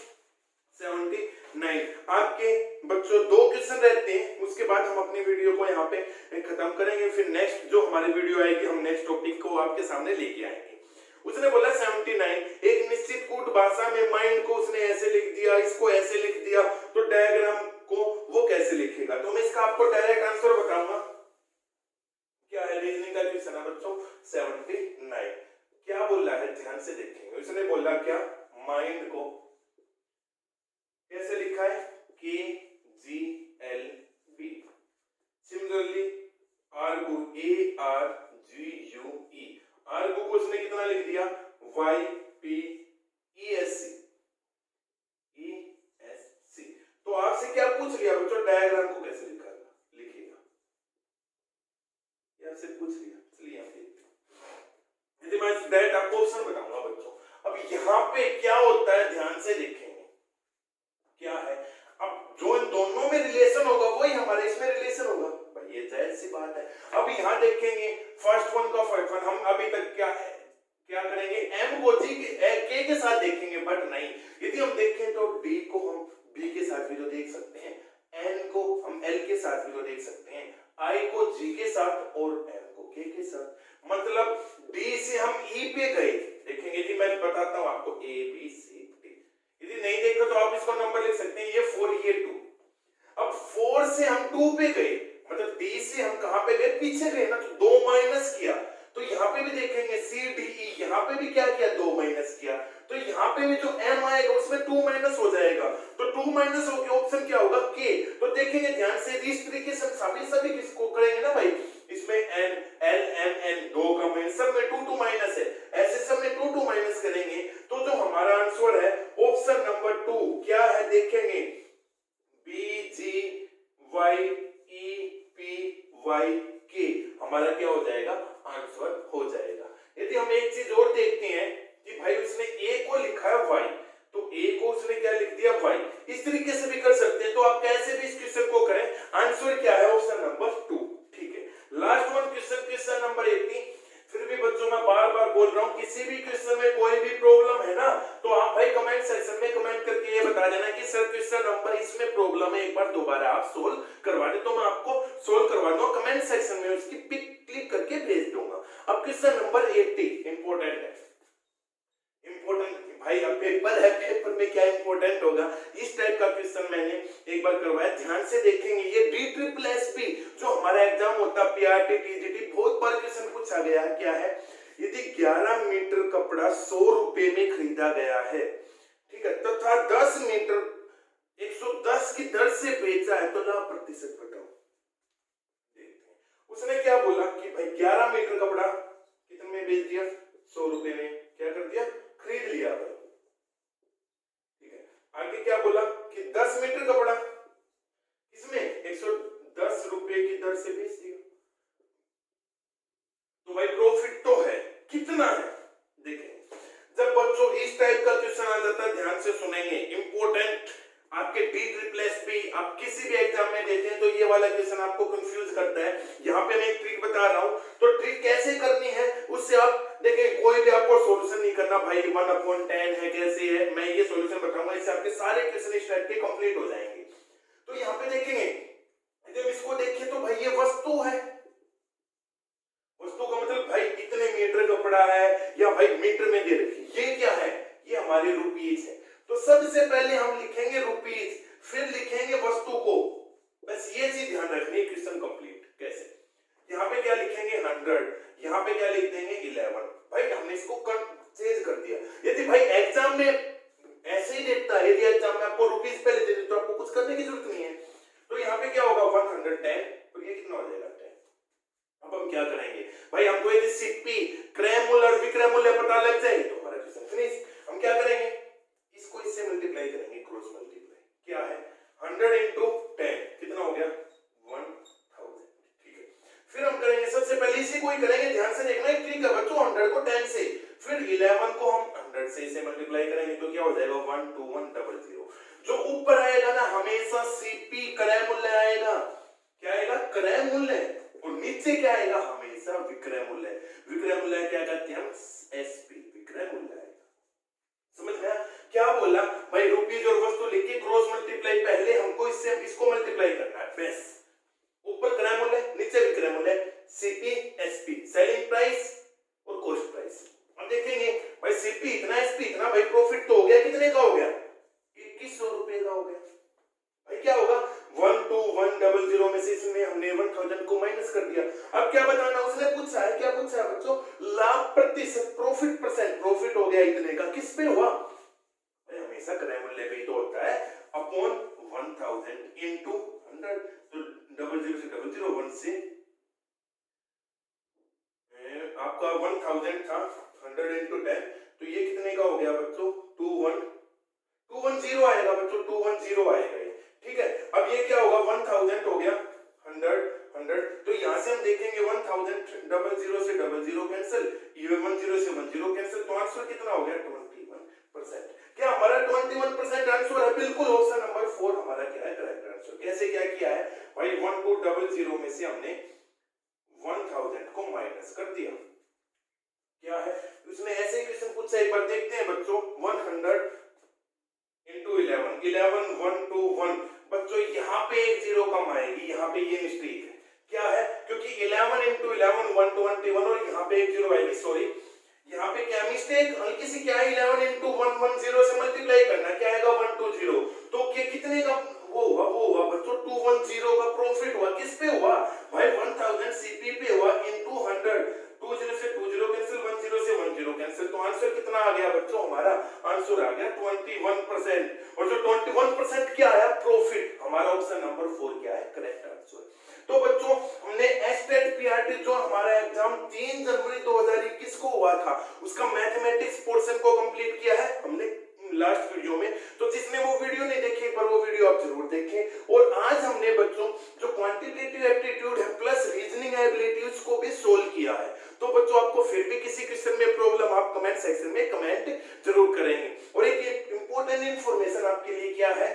79। आपके बच्चों 2 क्वेश्चन रहते हैं, उसके बाद हम अपनी वीडियो को यहाँ पे खत्म करेंगे। फिर नेक्स्ट जो हमारी वीडियो आएगी हम नेक्स्ट टॉपिक को आपके सामने लेके आएंगे। उसने बोला 79 एक निश्चित कूट भाषा में माइंड को उसने ऐसे लिख दिया, इसको ऐसे लिख दिया, तो डायग्राम को वो कैसे लिखेगा? तो मैं इसका आपको डायरेक्ट आंसर बताऊंगा। क्या है? रीजनिंग का क्वेश्चन है बच्चों 79। क्या बोला है ध्यान से देखेंगे। उसने बोला क्या? माइंड को कैसे लिखा है? KGLB। Similarly argue ARGUE, argue को उसने कितना लिख दिया? YPESC। तो आपसे क्या पूछ लिया बच्चों? डायग्राम को कैसे लिखेगा? ये आपसे पूछ लिया, चलिए आप देखते हैं। मैं डायरेक्ट आपको ऑप्शन बताऊंगा बच्चों। अब यहाँ पे क्या होता है ध्यान से देखेंगे। क्या है? अब जो इन दोनों में रिलेशन होगा वही हमारे इसमें रिलेशन होगा भाई, ये जायज सी बात है। अब यहाँ देखेंगे फर्स्ट वन का फर्स्ट वन, हम अभी तक क्या करेंगे? M को G के के साथ देखेंगे, बट नहीं। यदि हम देखें तो D को हम B के साथ भी तो देख सकते हैं, N को हम L के साथ भी तो देख सकते हैं, I को G के साथ और M को K के साथ। मतलब D से हम E पे गए। देखेंगे जी मैं बताता हूं आपको A B C D। यदि नहीं देखो तो आप इसको नंबर लिख सकते हैं, ये 4 ये 2। अब 4 से हम 2 पे गए, मतलब D से हम कहां पे गए? पीछे गए ना, तो 2 माइनस किया। तो यहाँ पे भी देखेंगे CDE, यहाँ पे भी क्या किया? 2 माइनस किया। तो यहाँ पे भी जो M आएगा उसमें 2 माइनस हो जाएगा, तो 2 माइनस हो गया, ऑप्शन क्या होगा? K। तो देखेंगे ध्यान से, इस तरीके से सभी किसको करेंगे ना भाई, इसमें N L M N 2 का माइनस, सब में 2 माइनस है, ऐसे सब में 2 माइनस करेंगे। तो जो हमारा आंसर है ऑप्शन नंबर 2 क्या है? देखेंगे BGYEPYK हमारा क्या हो जाएगा? आंसर हो जाएगा। यदि हम एक चीज और देखते हैं कि भाई उसने A को लिखा है Y, तो A को उसने क्या लिख दिया? Y। इस तरीके से भी कर सकते हैं, तो आप कैसे भी इस क्वेश्चन को करें, आंसर क्या है? Option number 2। ठीक है, लास्ट वन क्वेश्चन नंबर 18। फिर भी बच्चों मैं बार बार बोल रहा हूं, किसी भी क्वेश्चन में कोई भी प्रॉब्लम है ना, तो आप भाई कमेंट सेक्शन में कमेंट करके ये बता देना कि सर क्वेश्चन नंबर इसमें प्रॉब्लम है, एक बार दोबारा आप सोल्व करवा दे, तो मैं आपको सोल्व करवा दूंगा। कमेंट सेक्शन में उसकी पिक क्लिक करके भेज दूंगा। अब क्वेश्चन नंबर 80 इंपॉर्टेंट है। इंपॉर्टेंट भाई, अब पेपर है, पेपर में क्या इंपॉर्टेंट होगा? इस टाइप का क्वेश्चन मैंने एक बार करवाया, ध्यान से देखेंगे। ये DSSS जो हमारा एग्जाम होता है PRT TGT, बहुत बार क्वेश्चन पूछा गया है। क्या है? यदि 11 मीटर कपड़ा 100 रुपए में खरीदा गया है, ठीक है, तथा 10 मीटर 110 की दर से बेचा है, तो लाभ प्रतिशत बताओ। उसने क्या बोला कि भाई 11 मीटर कपड़ा कितने में बेच दिया? 100 रुपए में क्या कर दिया? खरीद लिया भाई। ठीक है, आगे क्या बोला कि 10 मीटर कपड़ा किसमें? 110 रुपए की दर से बेच दिया। तो भाई प्रॉफिट आप किसी भी एग्जाम में देते हैं तो ये वाला क्वेश्चन आपको कंफ्यूज करता है। यहाँ पे मैं एक ट्रिक बता रहा हूँ, तो ट्रिक कैसे करनी है उससे आप देखिए, कोई भी आपको सॉल्यूशन नहीं करना भाई 1/10 है कैसे है, मैं ये सॉल्यूशन बताऊंगा, इससे आपके सारे क्वेश्चन इस टाइप के कंप्लीट हो जाएंगे। तो यहाँ पे देखेंगे, जब इसको देखिए तो भाई ये वस्तु है, वस्तु का मतलब भाई कितने मीटर कपड़ा है या भाई मीटर में दे रखी, ये क्या है, ये हमारे रुपीज है। तो सबसे पहले हम लिखेंगे रुपीज, फिर लिखेंगे वस्तु को, बस ये चीज ध्यान रखनी है। क्वेश्चन कंप्लीट कैसे, यहाँ पे क्या लिखेंगे 100, यहाँ पे क्या लिख देंगे 11। भाई हमने इसको चेंज कर दिया। यदि भाई एग्जाम में ऐसे ही देता है, यदि एग्जाम में आपको रुपीज पहले दे दे तो आपको कुछ करने की जरूरत नहीं है। तो यहाँ पे क्या होगा 110, तो ये कितना हो जाएगा 10। अब हम क्या करेंगे भाई, हमको यदि सीपी क्रय मूल्य और विक्रय मूल्य पता लग जाए तो हमारा क्वेश्चन फिनिश। हम क्या करेंगे, इसको इससे मल्टीप्लाई करेंगे, क्रॉस मल्टीप्लाई। क्या है 100 into 10 कितना हो गया 1000। ठीक है, फिर हम करेंगे सबसे पहले इसी को ही करेंगे, ध्यान से देखना है ट्रिक है बच्चों। 100 को 10 से, फिर 11 को हम 100 से इसे मल्टीप्लाई करेंगे तो क्या हो जाएगा 12100। जो ऊपर आएगा ना हमेशा सीपी क्रय मूल्य आएगा, क्या आएगा क्रय मूल्य, और नीचे क्या आएगा हमेशा विक्रय मूल्य। विक्रय मूल्य क्या कहते हैं हम, एसपी विक्रय मूल्य आएगा। समझ में आया क्या बोला भाई, रुपीज और वस्तु लिख के क्रॉस मल्टीप्लाई, पहले हमको इससे इसको मल्टीप्लाई करना है बस। ऊपर क्रय मूल्य नीचे विक्रय मूल्य, सीपी एसपी सेलिंग प्राइस और कॉस्ट प्राइस। अब देखेंगे भाई सीपी इतना एसपी इतना, भाई प्रॉफिट तो हो गया, कितने का हो गया 2100 रुपए का हो गया। भाई क्या होगा 12100 में से इसमें हमने 1000 को माइनस कर दिया। अब क्या बताना उसने पूछा है, क्या पूछा है बच्चों, लाभ प्रतिशत प्रॉफिट परसेंट, प्रॉफिट हो गया इतने का, किस पे हुआ भाई हमेशा क्रय मूल्य पे ही तो होता है, अपॉन 1000 into 100। तो 00 से 001 से आपका 1000 था, 100 into 10 तो ये कितने का हो गया बच्चों 210 आएगा बच्चों, 210 आएगा ये। ठीक है, अब ये क्या होगा 1000 हो गया 100 तो यहां से हम देखेंगे 1000 00 से 00 कैंसिल, ये 10 से 10 कैंसिल, तो आंसर कितना हो गया 21%। क्या हमारा 21% आंसर है, बिल्कुल ऑप्शन नंबर 4 हमारा क्या है करेक्ट आंसर। कैसे क्या किया है भाई 1200 में से हमने 1000 को माइनस कर दिया। क्या है उसने ऐसे क्वेश्चन पूछा, एक बार देखते हैं बच्चों। 100 into 11 121 बच्चों, यहाँ पे एक जीरो कम आएगी, यहाँ पे ये मिस्टेक है। क्या है क्योंकि 11 into 11 121 और यहाँ पे एक जीरो आएगी, सॉरी यहाँ पे क्या मिस्टेक हल्की सी, क्या है 11 into 110 से मल्टीप्लाई करना, क्या आएगा 120। तो क्या कितने का वो हुआ बच्चों 210 का प्रॉफिट हुआ, किस पे हुआ भाई 1000 सीपी पे हुआ into 100, 20 से 20 कैंसिल, 10 से 10 कैंसिल, तो आंसर कितना आ गया बच्चों, हमारा आंसर आ गया 21%। और जो 21% क्या आया प्रॉफिट, हमारा ऑप्शन नंबर 4 क्या है करेक्ट आंसर। तो बच्चों हमने एस्टेट पीआरटी जो हमारा एग्जाम 3 जनवरी 2021 को हुआ था, उसका मैथमेटिक्स पोर्शन को कंप्लीट किया है हमने लास्ट वीडियो में। तो जिसने वो वीडियो नहीं देखी एक बार वो वीडियो आप जरूर देखें। और आज हमने बच्चों जो क्वांटिटेटिव एप्टीट्यूड है प्लस रीजनिंग एबिलिटी उसको भी सोल्व किया है। तो बच्चों आपको फिर भी किसी क्वेश्चन में प्रॉब्लम आप कमेंट सेक्शन में कमेंट जरूर करेंगे। और एक इंपॉर्टेंट इंफॉर्मेशन आपके लिए क्या है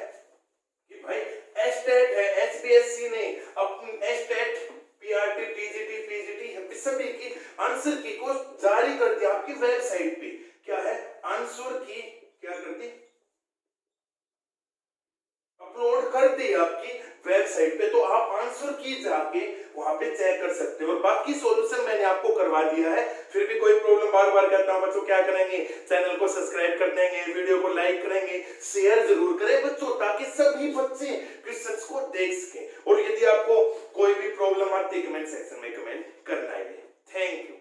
कि भाई एस्टेट है, एचपीएससी ने अपनी एस्टेट पीआरटी टीजीटी पीजीटी सभी की आंसर की को जारी कर दिया आपकी वेबसाइट पे। क्या है आंसर की क्या कर दी, अपलोड कर दी आपकी वेबसाइट पे, तो आप आंसर की जाके वहां पे चेक कर सकते हो। और बाकी सॉल्यूशन मैंने आपको करवा दिया है। फिर भी कोई प्रॉब्लम बार बार कहता हूं बच्चों, क्या करेंगे चैनल को सब्सक्राइब कर देंगे, वीडियो को लाइक करेंगे, शेयर जरूर करें बच्चों, ताकि सभी बच्चे क्वेश्चंस को देख सकें। और यदि आपको कोई भी प्रॉब्लम आती है कमेंट सेक्शन में कमेंट करना है। Thank you.